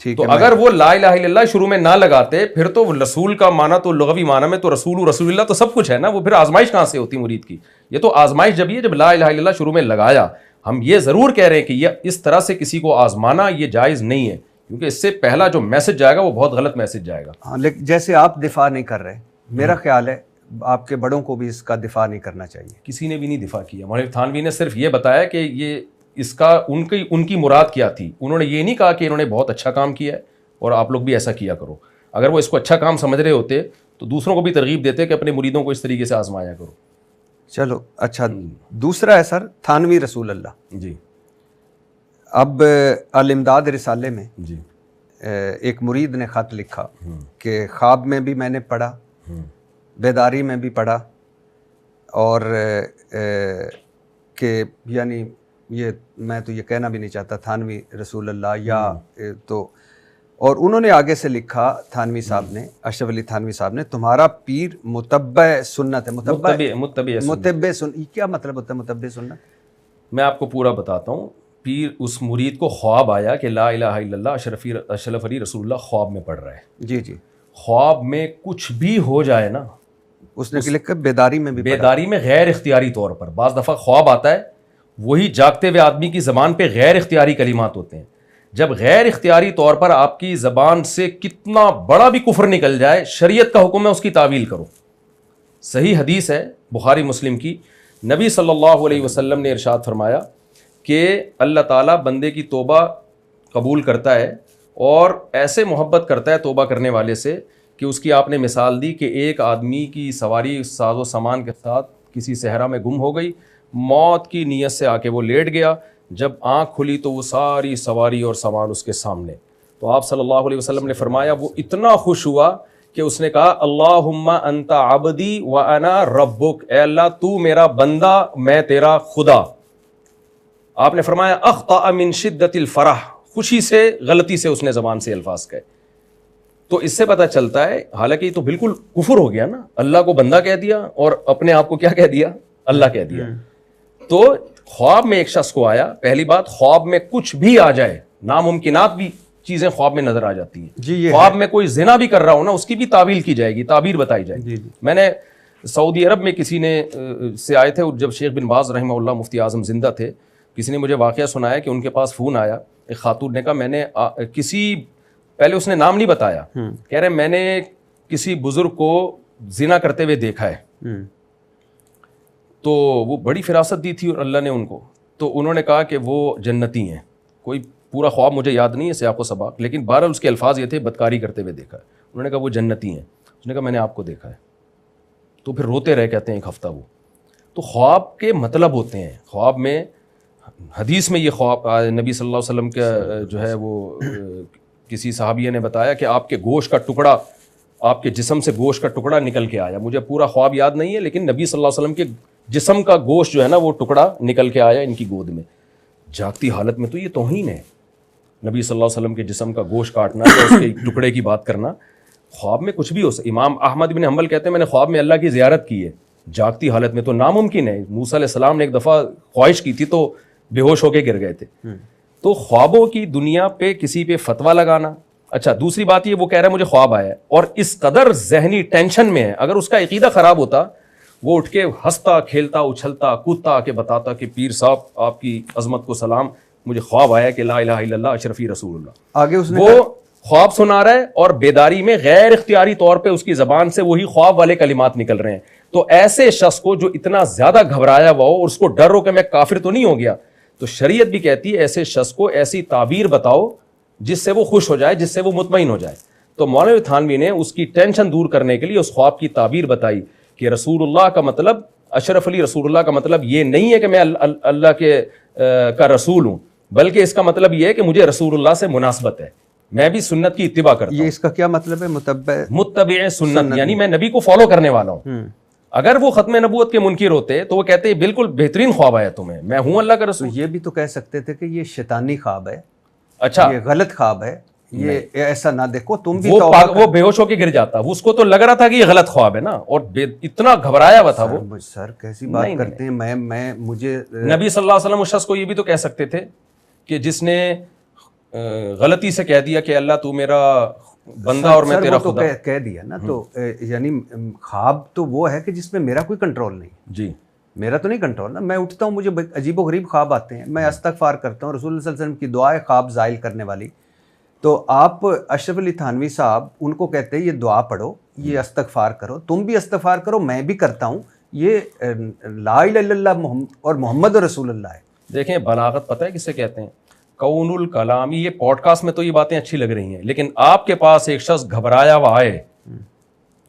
ٹھیک تو ہے. اگر وہ لا الہ الا اللہ شروع میں نہ لگاتے پھر تو رسول کا معنی تو لغوی معنی میں تو رسول اللہ تو سب کچھ ہے نا. وہ پھر آزمائش کہاں سے ہوتی مرید کی؟ یہ تو آزمائش جب لا الہ الا اللہ شروع میں لگایا. ہم یہ ضرور کہہ رہے ہیں کہ یہ اس طرح سے کسی کو آزمانا یہ جائز نہیں ہے، کیونکہ اس سے پہلا جو میسج جائے گا وہ بہت غلط میسج جائے گا. ہاں لیکن جیسے آپ دفاع نہیں کر رہے، میرا خیال ہے آپ کے بڑوں کو بھی اس کا دفاع نہیں کرنا چاہیے. کسی نے بھی نہیں دفاع کیا. مولانا تھانوی نے صرف یہ بتایا کہ یہ اس کا ان کی مراد کیا تھی. انہوں نے یہ نہیں کہا کہ انہوں نے بہت اچھا کام کیا ہے اور آپ لوگ بھی ایسا کیا کرو. اگر وہ اس کو اچھا کام سمجھ رہے ہوتے تو دوسروں کو بھی ترغیب دیتے کہ اپنے مریدوں کو اس طریقے سے آزمایا کرو. چلو اچھا، دوسرا ہے سر تھانوی رسول اللہ. جی اب الامداد رسالے میں جی ایک مرید نے خط لکھا کہ خواب میں بھی میں نے پڑھا، بیداری میں بھی پڑھا، اور کہ یعنی یہ میں تو یہ کہنا بھی نہیں چاہتا تھانوی رسول اللہ یا تو، اور انہوں نے آگے سے لکھا تھانوی صاحب نے، اشرف علی تھانوی صاحب نے، تمہارا پیر متبع سنت ہے. متبع سنت کیا مطلب ہوتا ہے متبع سنت؟ میں آپ کو پورا بتاتا ہوں. پیر اس مرید کو خواب آیا کہ لا الہ الا اللہ اشرف علی رسول اللہ خواب میں پڑھ رہا ہے. جی جی. خواب میں کچھ بھی ہو جائے نا، اس نے لکھا بیداری میں بھی پڑھا. بیداری میں غیر اختیاری طور پر بعض دفعہ خواب آتا ہے، وہی جاگتے ہوئے آدمی کی زبان پہ غیر اختیاری کلمات ہوتے ہیں. جب غیر اختیاری طور پر آپ کی زبان سے کتنا بڑا بھی کفر نکل جائے، شریعت کا حکم ہے اس کی تعویل کرو. صحیح حدیث ہے بخاری مسلم کی، نبی صلی اللہ علیہ وسلم نے ارشاد فرمایا کہ اللہ تعالیٰ بندے کی توبہ قبول کرتا ہے اور ایسے محبت کرتا ہے توبہ کرنے والے سے کہ اس کی آپ نے مثال دی کہ ایک آدمی کی سواری ساز و سامان کے ساتھ کسی صحرا میں گم ہو گئی، موت کی نیت سے آ کے وہ لیٹ گیا، جب آنکھ کھلی تو وہ ساری سواری اور سامان اس کے سامنے. تو آپ صلی اللہ علیہ وسلم نے فرمایا وہ اتنا خوش ہوا کہ اس نے کہا اللہم انت عبدی وانا ربک، اے اللہ تو میرا بندہ میں تیرا خدا. آپ نے فرمایا اخطأ من شدت الفرح، خوشی سے غلطی سے اس نے زبان سے الفاظ کہے. تو اس سے پتہ چلتا ہے، حالانکہ یہ تو بالکل کفر ہو گیا نا، اللہ کو بندہ کہہ دیا اور اپنے آپ کو کیا کہہ دیا؟ اللہ کہہ دیا. تو خواب میں ایک شخص کو آیا، پہلی بات خواب میں کچھ بھی آ جائے، ناممکنات بھی چیزیں خواب میں نظر آ جاتی ہیں. خواب میں کوئی زنا بھی کر رہا ہو نا، اس کی بھی تعویل کی جائے گی، تعبیر بتائی جائے گی. میں نے سعودی عرب میں کسی نے سے آئے تھے جب شیخ بن باز رحمہ اللہ مفتی اعظم زندہ تھے، کسی نے مجھے واقعہ سنایا کہ ان کے پاس فون آیا، ایک خاتون نے کہا میں نے پہلے اس نے نام نہیں بتایا، کہہ رہے میں نے کسی بزرگ کو زنا کرتے ہوئے دیکھا ہے. تو وہ بڑی فراست دی تھی اور اللہ نے ان کو، تو انہوں نے کہا کہ وہ جنتی ہیں. کوئی پورا خواب مجھے یاد نہیں ہے سیاق و سباق، لیکن بہرحال اس کے الفاظ یہ تھے بدکاری کرتے ہوئے دیکھا ہے. انہوں نے کہا وہ جنتی ہیں. اس نے کہا میں نے آپ کو دیکھا ہے. تو پھر روتے رہے کہتے ہیں ایک ہفتہ وہ. تو خواب کے مطلب ہوتے ہیں. خواب میں حدیث میں یہ خواب نبی صلی اللہ علیہ وسلم کا جو ہے وہ کسی صحابیہ نے بتایا کہ آپ کے گوشت کا ٹکڑا، آپ کے جسم سے گوشت کا ٹکڑا نکل کے آیا. مجھے پورا خواب یاد نہیں ہے، لیکن نبی صلی اللہ علیہ وسلم کے جسم کا گوشت جو ہے نا وہ ٹکڑا نکل کے آیا ان کی گود میں. جاگتی حالت میں تو یہ توہین ہے، نبی صلی اللہ علیہ وسلم کے جسم کا گوشت کاٹنا یا اس کے ٹکڑے کی بات کرنا. خواب میں کچھ بھی ہو سکتا. امام احمد بن حنبل کہتے ہیں میں نے خواب میں اللہ کی زیارت کی ہے، جاگتی حالت میں تو ناممکن ہے. موسیٰ علیہ السلام نے ایک دفعہ خواہش کی تھی تو بے ہوش ہو کے گر گئے تھے. تو خوابوں کی دنیا پہ کسی پہ فتویٰ لگانا. اچھا دوسری بات یہ وہ کہہ رہا ہے مجھے خواب آیا ہے اور اس قدر ذہنی ٹینشن میں ہے، اگر اس کا عقیدہ خراب ہوتا وہ اٹھ کے ہنستا کھیلتا اچھلتا کودتا کہ بتاتا کہ پیر صاحب آپ کی عظمت کو سلام، مجھے خواب آیا کہ لا الہ الا اللہ اشرفی رسول اللہ. آگے اس نے وہ خواب سنا رہا ہے اور بیداری میں غیر اختیاری طور پہ اس کی زبان سے وہی خواب والے کلمات نکل رہے ہیں. تو ایسے شخص کو جو اتنا زیادہ گھبرایا ہوا ہو اور اس کو ڈر ہو کہ میں کافر تو نہیں ہو گیا، تو شریعت بھی کہتی ہے ایسے شخص کو ایسی تعبیر بتاؤ جس سے وہ خوش ہو جائے، جس سے وہ مطمئن ہو جائے. تو مولانا تھانوی نے اس کی ٹینشن دور کرنے کے لیے اس خواب کی تعبیر بتائی کہ رسول اللہ کا مطلب اشرف علی رسول اللہ کا مطلب یہ نہیں ہے کہ میں اللہ کے کا رسول ہوں، بلکہ اس کا مطلب یہ ہے کہ مجھے رسول اللہ سے مناسبت ہے, میں بھی سنت کی اتباع کرتا ہوں. یہ اس کا کیا مطلب ہے؟ متبع سنت یعنی میں نبی کو فالو کرنے والا ہوں. اگر وہ ختم نبوت کے منکر ہوتے تو وہ کہتے ہیں بالکل بہترین خواب آیا تمہیں, میں ہوں اللہ کا رسول. یہ بھی تو کہہ سکتے تھے کہ یہ شیطانی خواب ہے, اچھا یہ غلط خواب ہے, یہ ایسا نہ دیکھو تم بھی. وہ بے ہوش ہو کے گر جاتا, اس کو تو لگ رہا تھا کہ یہ غلط خواب ہے نا, اور اتنا گھبرایا ہوا تھا وہ. سر کیسی بات کرتے ہیں, میں مجھے نبی صلی اللہ علیہ وسلم اس شخص کو یہ بھی تو کہہ سکتے تھے کہ جس نے غلطی سے کہہ دیا کہ اللہ تو میرا بندہ اور میں تیرا خدا. کہہ دیا نا, تو یعنی خواب تو وہ ہے کہ جس میں میرا کوئی کنٹرول نہیں. جی میرا تو نہیں کنٹرول نا, میں اٹھتا ہوں مجھے عجیب و غریب خواب آتے ہیں, میں استغفار کرتا ہوں, رسول اللہ صلی اللہ علیہ وسلم کی دعا ہے خواب زائل کرنے والی. تو آپ اشرف علی تھانوی صاحب ان کو کہتے ہیں یہ دعا پڑھو, یہ استغفار کرو, تم بھی استغفار کرو, میں بھی کرتا ہوں, یہ لا الہ الا اللہ اور محمد رسول اللہ ہے. دیکھیں بلاغت پتہ ہے کسے کہتے ہیں؟ کون الکلامی. یہ پوڈ کاسٹ میں تو یہ باتیں اچھی لگ رہی ہیں, لیکن آپ کے پاس ایک شخص گھبرایا ہوا آئے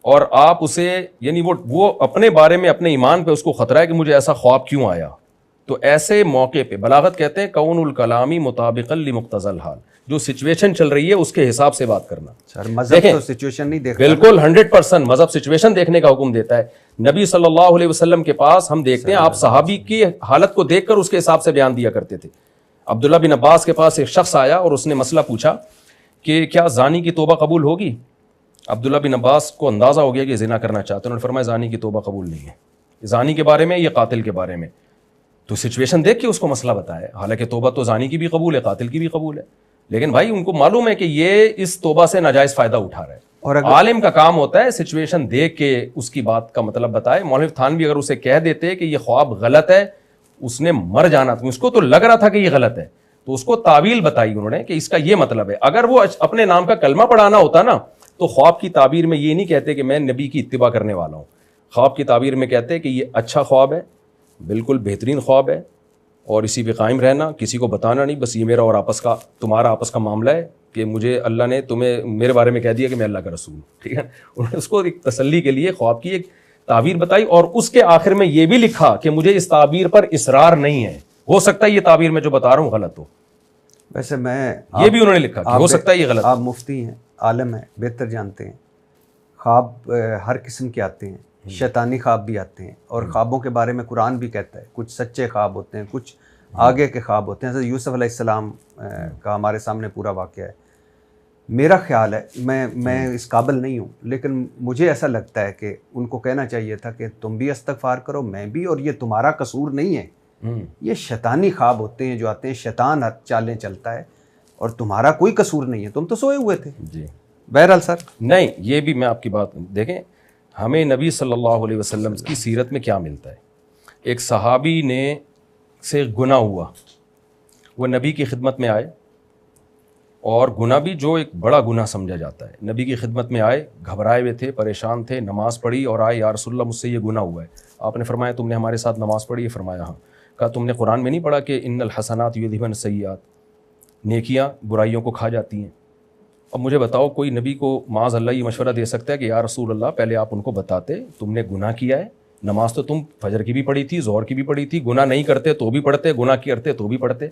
اور آپ اسے یعنی وہ اپنے بارے میں اپنے ایمان پہ اس کو خطرہ ہے کہ مجھے ایسا خواب کیوں آیا, تو ایسے موقع پہ بلاغت کہتے ہیں کون الکلامی مطابقا لمقتضی الحال, جو سچویشن چل رہی ہے اس کے حساب سے بات کرنا. سر مذہب تو سچویشن نہیں دیکھتا. بالکل 100% مذہب سچویشن دیکھنے کا حکم دیتا ہے. نبی صلی اللہ علیہ وسلم کے پاس ہم دیکھتے ہیں آپ صحابی کی حالت کو دیکھ کر اس کے حساب سے بیان دیا کرتے تھے. عبداللہ بن عباس کے پاس ایک شخص آیا اور اس نے مسئلہ پوچھا کہ کیا زانی کی توبہ قبول ہوگی؟ عبداللہ بن عباس کو اندازہ ہو گیا کہ زنا کرنا چاہتے ہیں, انہوں نے فرمایا زانی کی توبہ قبول نہیں ہے. زانی کے بارے میں یا قاتل کے بارے میں؟ تو سچویشن دیکھ کے اس کو مسئلہ بتایا. حالانکہ توبہ تو زانی کی بھی قبول ہے, قاتل کی بھی قبول ہے, لیکن بھائی ان کو معلوم ہے کہ یہ اس توبہ سے ناجائز فائدہ اٹھا رہا ہے. اور عالم کا کام ہوتا ہے سچویشن دیکھ کے اس کی بات کا مطلب بتائے. مولوی تھانوی اگر اسے کہہ دیتے کہ یہ خواب غلط ہے, اس نے مر جانا تھا, اس کو تو لگ رہا تھا کہ یہ غلط ہے, تو اس کو تعویل بتائی انہوں نے کہ اس کا یہ مطلب ہے. اگر وہ اپنے نام کا کلمہ پڑھانا ہوتا نا تو خواب کی تعبیر میں یہ نہیں کہتے کہ میں نبی کی اتباع کرنے والا ہوں. خواب کی تعبیر میں کہتے کہ یہ اچھا خواب ہے, بالکل بہترین خواب ہے, اور اسی پہ قائم رہنا, کسی کو بتانا نہیں, بس یہ میرا اور آپس کا تمہارا آپس کا معاملہ ہے کہ مجھے اللہ نے تمہیں میرے بارے میں کہہ دیا کہ میں اللہ کا رسول ہوں. ٹھیک ہے, انہوں نے اس کو ایک تسلی کے لیے خواب کی ایک تعبیر بتائی, اور اس کے آخر میں یہ بھی لکھا کہ مجھے اس تعبیر پر اصرار نہیں ہے, ہو سکتا ہے یہ تعبیر میں جو بتا رہا ہوں غلط ہو. ویسے میں یہ بھی انہوں نے لکھا کہ ہو سکتا ہے یہ غلط. آپ مفتی ہیں, عالم ہیں, بہتر جانتے ہیں. خواب ہر قسم کے آتے ہیں, شیطانی خواب بھی آتے ہیں, اور خوابوں کے بارے میں قرآن بھی کہتا ہے کچھ سچے خواب ہوتے ہیں, کچھ آگے کے خواب ہوتے ہیں. حضرت یوسف علیہ السلام کا ہمارے سامنے پورا واقعہ ہے. میرا خیال ہے, میں اس قابل نہیں ہوں, لیکن مجھے ایسا لگتا ہے کہ ان کو کہنا چاہیے تھا کہ تم بھی استغفار کرو, میں بھی, اور یہ تمہارا قصور نہیں ہے. یہ شیطانی خواب ہوتے ہیں جو آتے ہیں, شیطان چالیں چلتا ہے, اور تمہارا کوئی قصور نہیں ہے, تم تو سوئے ہوئے تھے. جی بہرحال سر نہیں, یہ بھی میں آپ کی بات دیکھیں, ہمیں نبی صلی اللہ علیہ وسلم کی سیرت میں کیا ملتا ہے. ایک صحابی نے سے گناہ ہوا, وہ نبی کی خدمت میں آئے, اور گناہ بھی جو ایک بڑا گناہ سمجھا جاتا ہے, نبی کی خدمت میں آئے, گھبرائے ہوئے تھے, پریشان تھے, نماز پڑھی اور آئے, یا رسول اللہ مجھ سے یہ گناہ ہوا ہے. آپ نے فرمایا تم نے ہمارے ساتھ نماز پڑھی ہے؟ فرمایا ہاں. کہا تم نے قرآن میں نہیں پڑھا کہ ان الحسنات یذھبن السیئات, نیکیاں برائیوں کو کھا جاتی ہیں. اب مجھے بتاؤ کوئی نبی کو معاذ اللہ یہ مشورہ دے سکتا ہے کہ یا رسول اللہ پہلے آپ ان کو بتاتے تم نے گناہ کیا ہے, نماز تو تم فجر کی بھی پڑھی تھی, ظہر کی بھی پڑھی تھی, گناہ نہیں کرتے تو بھی پڑھتے, گناہ کرتے تو بھی پڑھتے.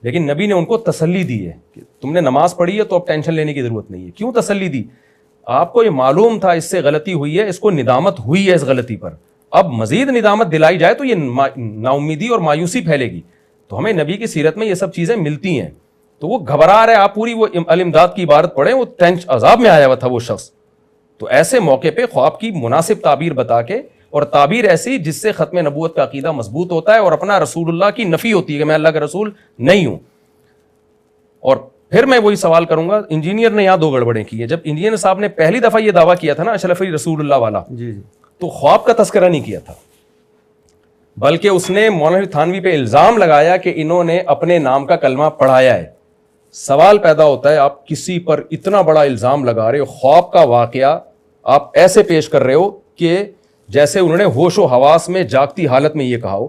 لیکن نبی نے ان کو تسلی دی ہے کہ تم نے نماز پڑھی ہے تو اب ٹینشن لینے کی ضرورت نہیں ہے. کیوں تسلی دی؟ آپ کو یہ معلوم تھا اس سے غلطی ہوئی ہے, اس کو ندامت ہوئی ہے اس غلطی پر, اب مزید ندامت دلائی جائے تو یہ نا امیدی اور مایوسی پھیلے گی. تو ہمیں نبی کی سیرت میں یہ سب چیزیں ملتی ہیں. تو وہ گھبرا رہے, آپ پوری وہ الامداد کی عبارت پڑھیں, وہ ٹینشن عذاب میں آیا ہوا تھا وہ شخص. تو ایسے موقع پہ خواب کی مناسب تعبیر بتا کے, اور تعبیر ایسی جس سے ختم نبوت کا عقیدہ مضبوط ہوتا ہے اور اپنا رسول اللہ کی نفی ہوتی ہے کہ میں اللہ کا رسول نہیں ہوں. اور پھر میں وہی سوال کروں گا, انجینئر نے یہاں 2 گڑبڑیں کی ہیں. جب انجینئر صاحب نے پہلی دفعہ یہ دعویٰ کیا تھا نا اشرف علی رسول اللہ والا, جی تو خواب کا تذکرہ نہیں کیا تھا, بلکہ اس نے مولانا تھانوی پہ الزام لگایا کہ انہوں نے اپنے نام کا کلمہ پڑھایا ہے. سوال پیدا ہوتا ہے, آپ کسی پر اتنا بڑا الزام لگا رہے ہو, خواب کا واقعہ آپ ایسے پیش کر رہے ہو کہ جیسے انہوں نے ہوش و حواس میں جاگتی حالت میں یہ کہا ہو.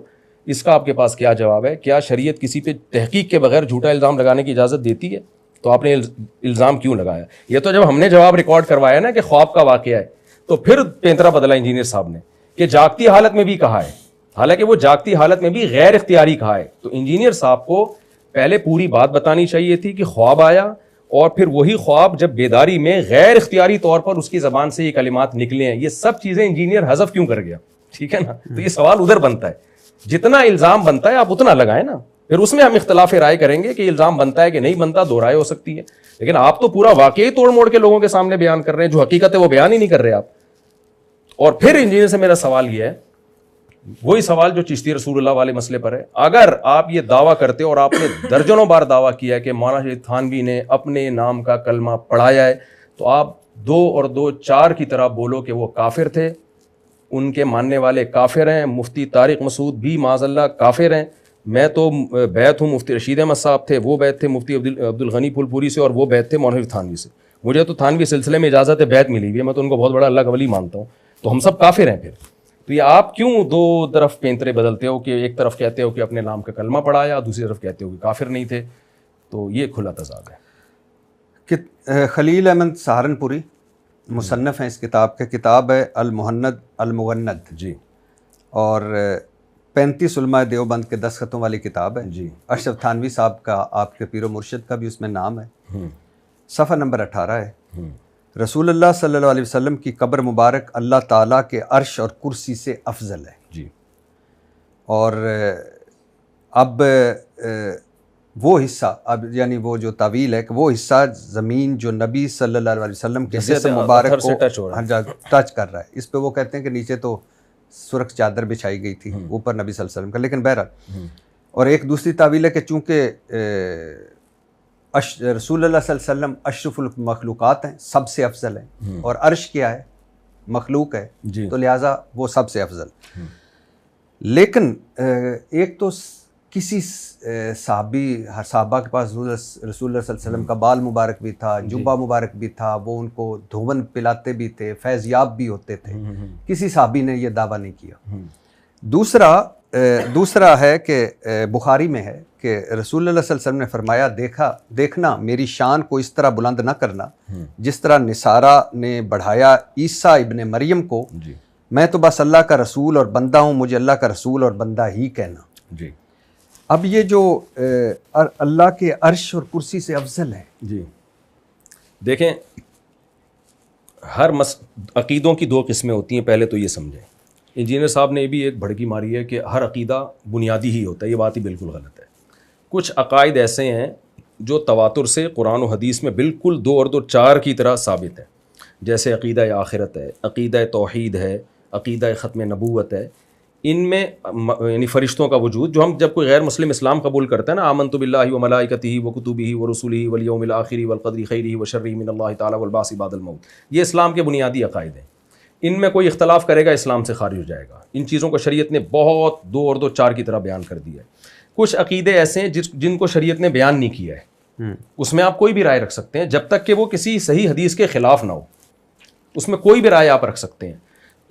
اس کا آپ کے پاس کیا جواب ہے؟ کیا شریعت کسی پہ تحقیق کے بغیر جھوٹا الزام لگانے کی اجازت دیتی ہے؟ تو آپ نے الزام کیوں لگایا؟ یہ تو جب ہم نے جواب ریکارڈ کروایا نا کہ خواب کا واقعہ ہے, تو پھر پینترا بدلا انجینئر صاحب نے کہ جاگتی حالت میں بھی کہا ہے, حالانکہ وہ جاگتی حالت میں بھی غیر اختیاری کہا ہے. تو انجینئر صاحب کو پہلے پوری بات بتانی چاہیے تھی کہ خواب آیا اور پھر وہی خواب جب بیداری میں غیر اختیاری طور پر اس کی زبان سے یہ کلمات نکلے ہیں. یہ سب چیزیں انجینئر حذف کیوں کر گیا؟ ٹھیک ہے نا. تو یہ سوال ادھر بنتا ہے. جتنا الزام بنتا ہے آپ اتنا لگائیں نا, پھر اس میں ہم اختلاف رائے کریں گے کہ الزام بنتا ہے کہ نہیں بنتا, دو رائے ہو سکتی ہے. لیکن آپ تو پورا واقعی توڑ موڑ کے لوگوں کے سامنے بیان کر رہے ہیں, جو حقیقت ہے وہ بیان ہی نہیں کر رہے آپ. اور پھر انجینئر سے میرا سوال یہ ہے, وہی سوال جو چشتی رسول اللہ والے مسئلے پر ہے. اگر آپ یہ دعویٰ کرتے ہو, اور آپ نے درجنوں بار دعویٰ کیا ہے کہ مولانا شہید تھانوی نے اپنے نام کا کلمہ پڑھایا ہے, تو آپ 2 اور 2 4 کی طرح بولو کہ وہ کافر تھے, ان کے ماننے والے کافر ہیں. مفتی طارق مسعود بھی معاذ اللہ کافر ہیں. میں تو بیعت ہوں مفتی رشید احمد صاحب تھے, وہ بیعت تھے مفتی عبدالغنی پھول پوری سے, اور وہ بیعت تھے مولانا تھانوی سے. مجھے تو تھانوی سلسلے میں اجازت بیعت ملی ہوئی ہے, میں تو ان کو بہت بڑا اللہ کا ولی مانتا ہوں. تو ہم سب کافر ہیں. پھر تو یہ آپ کیوں 2 طرف پینترے بدلتے ہو کہ ایک طرف کہتے ہو کہ اپنے نام کا کلمہ پڑھایا, دوسری طرف کہتے ہو کہ کافر نہیں تھے؟ تو یہ کھلا تضاد ہے. کہ خلیل احمد سہارنپوری مصنف ہیں اس کتاب کے, کتاب ہے المہند المغند جی, اور 35 علماء دیوبند کے دستخطوں والی کتاب ہے جی. اشرف تھانوی صاحب کا, آپ کے پیر و مرشد کا بھی اس میں نام ہے. صفحہ نمبر 18 ہے. رسول اللہ صلی اللہ علیہ وسلم کی قبر مبارک اللہ تعالیٰ کے عرش اور کرسی سے افضل ہے. جی. اور اب وہ حصہ, اب یعنی وہ جو تعویل ہے کہ وہ حصہ زمین جو نبی صلی اللہ علیہ وسلم کے جسم مبارک کو ٹچ کر رہا ہے, اس پہ وہ کہتے ہیں کہ نیچے تو سرخ چادر بچھائی گئی تھی, اوپر نبی صلی اللہ علیہ وسلم کا. لیکن بہرحال, اور ایک دوسری تعویل ہے کہ چونکہ رسول اللہ صلی اللہ علیہ وسلم اشرف المخلوقات ہیں, سب سے افضل ہیں, اور عرش کیا ہے؟ مخلوق ہے, تو لہٰذا وہ سب سے افضل. لیکن ایک تو کسی صحابہ کے پاس رسول اللہ صلی اللہ علیہ وسلم کا بال مبارک بھی تھا, جبہ مبارک بھی تھا, وہ ان کو دھون پلاتے بھی تھے, فیض یاب بھی ہوتے تھے. کسی صحابی نے یہ دعویٰ نہیں کیا. دوسرا ہے کہ بخاری میں ہے کہ رسول اللہ صلی اللہ علیہ وسلم نے فرمایا, دیکھنا میری شان کو اس طرح بلند نہ کرنا جس طرح نصارہ نے بڑھایا عیسیٰ ابن مریم کو. میں تو بس اللہ کا رسول اور بندہ ہوں, مجھے اللہ کا رسول اور بندہ ہی کہنا. جی. اب یہ جو اللہ کے عرش اور کرسی سے افضل ہے. جی دیکھیں, ہر عقیدوں کی 2 قسمیں ہوتی ہیں, پہلے تو یہ سمجھیں. انجینئر صاحب نے بھی ایک بھڑکی ماری ہے کہ ہر عقیدہ بنیادی ہی ہوتا ہے. یہ بات ہی بالکل غلط ہے. کچھ عقائد ایسے ہیں جو تواتر سے قرآن و حدیث میں بالکل 2 اور 2 4 کی طرح ثابت ہیں, جیسے عقیدہ آخرت ہے, عقیدہ توحید ہے, عقیدہ ختم نبوت ہے. ان میں یعنی فرشتوں کا وجود, جو ہم جب کوئی غیر مسلم اسلام قبول کرتے ہیں نا, آمنت باللہ و ملائکتہ و کتبہ و رسلہ والیوم الآخر والقدر خیرہ و شرہ من اللہ تعالی والبعث بعد الموت, یہ اسلام کے بنیادی عقائد ہیں. ان میں کوئی اختلاف کرے گا اسلام سے خارج ہو جائے گا. ان چیزوں کو شریعت نے بہت 2 اور 2 4 کی طرح بیان کر دیا ہے. کچھ عقیدے ایسے ہیں جن کو شریعت نے بیان نہیں کیا ہے, اس میں آپ کوئی بھی رائے رکھ سکتے ہیں جب تک کہ وہ کسی صحیح حدیث کے خلاف نہ ہو, اس میں کوئی بھی رائے آپ رکھ سکتے ہیں.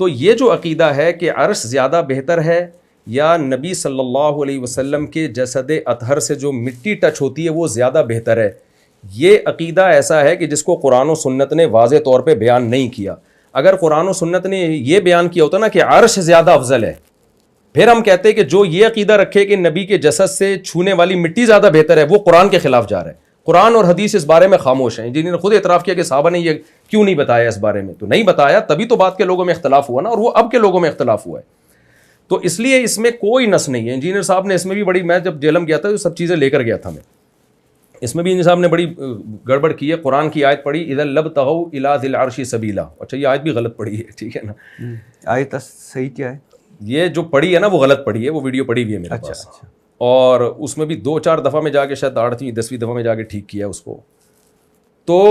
تو یہ جو عقیدہ ہے کہ عرش زیادہ بہتر ہے یا نبی صلی اللہ علیہ وسلم کے جسد اطہر سے جو مٹی ٹچ ہوتی ہے وہ زیادہ بہتر ہے, یہ عقیدہ ایسا ہے کہ جس کو قرآن و سنت نے واضح طور پہ بیان نہیں کیا. اگر قرآن و سنت نے یہ بیان کیا ہوتا نا کہ عرش زیادہ افضل ہے, پھر ہم کہتے ہیں کہ جو یہ عقیدہ رکھے کہ نبی کے جسد سے چھونے والی مٹی زیادہ بہتر ہے, وہ قرآن کے خلاف جا رہا ہے. قرآن اور حدیث اس بارے میں خاموش ہیں. جنہوں نے خود اعتراف کیا کہ صحابہ نے یہ کیوں نہیں بتایا اس بارے میں, تو نہیں بتایا تبھی تو بعد کے لوگوں میں اختلاف ہوا نا, اور وہ اب کے لوگوں میں اختلاف ہوا ہے. تو اس لیے اس میں کوئی نس نہیں ہے. انجینئر صاحب نے اس میں بھی بڑی, میں جب جیلم گیا تھا تو سب چیزیں لے کر گیا تھا میں, اس میں بھی انجینئر صاحب نے بڑی گڑبڑ کی ہے. قرآن کی آیت پڑھی اذا لبتغوا الی ذی العرش سبیلا, اچھا یہ آیت بھی غلط پڑھی ہے, ٹھیک ہے نا. آیت صحیح کیا ہے؟ یہ جو پڑھی ہے نا وہ غلط پڑھی ہے, وہ ویڈیو پڑھی ہوئی ہے میرے پاس. اور اس میں بھی 2 4 دفعہ میں جا کے شاید 8ویں 10ویں دفعہ میں جا کے ٹھیک کیا اس کو. تو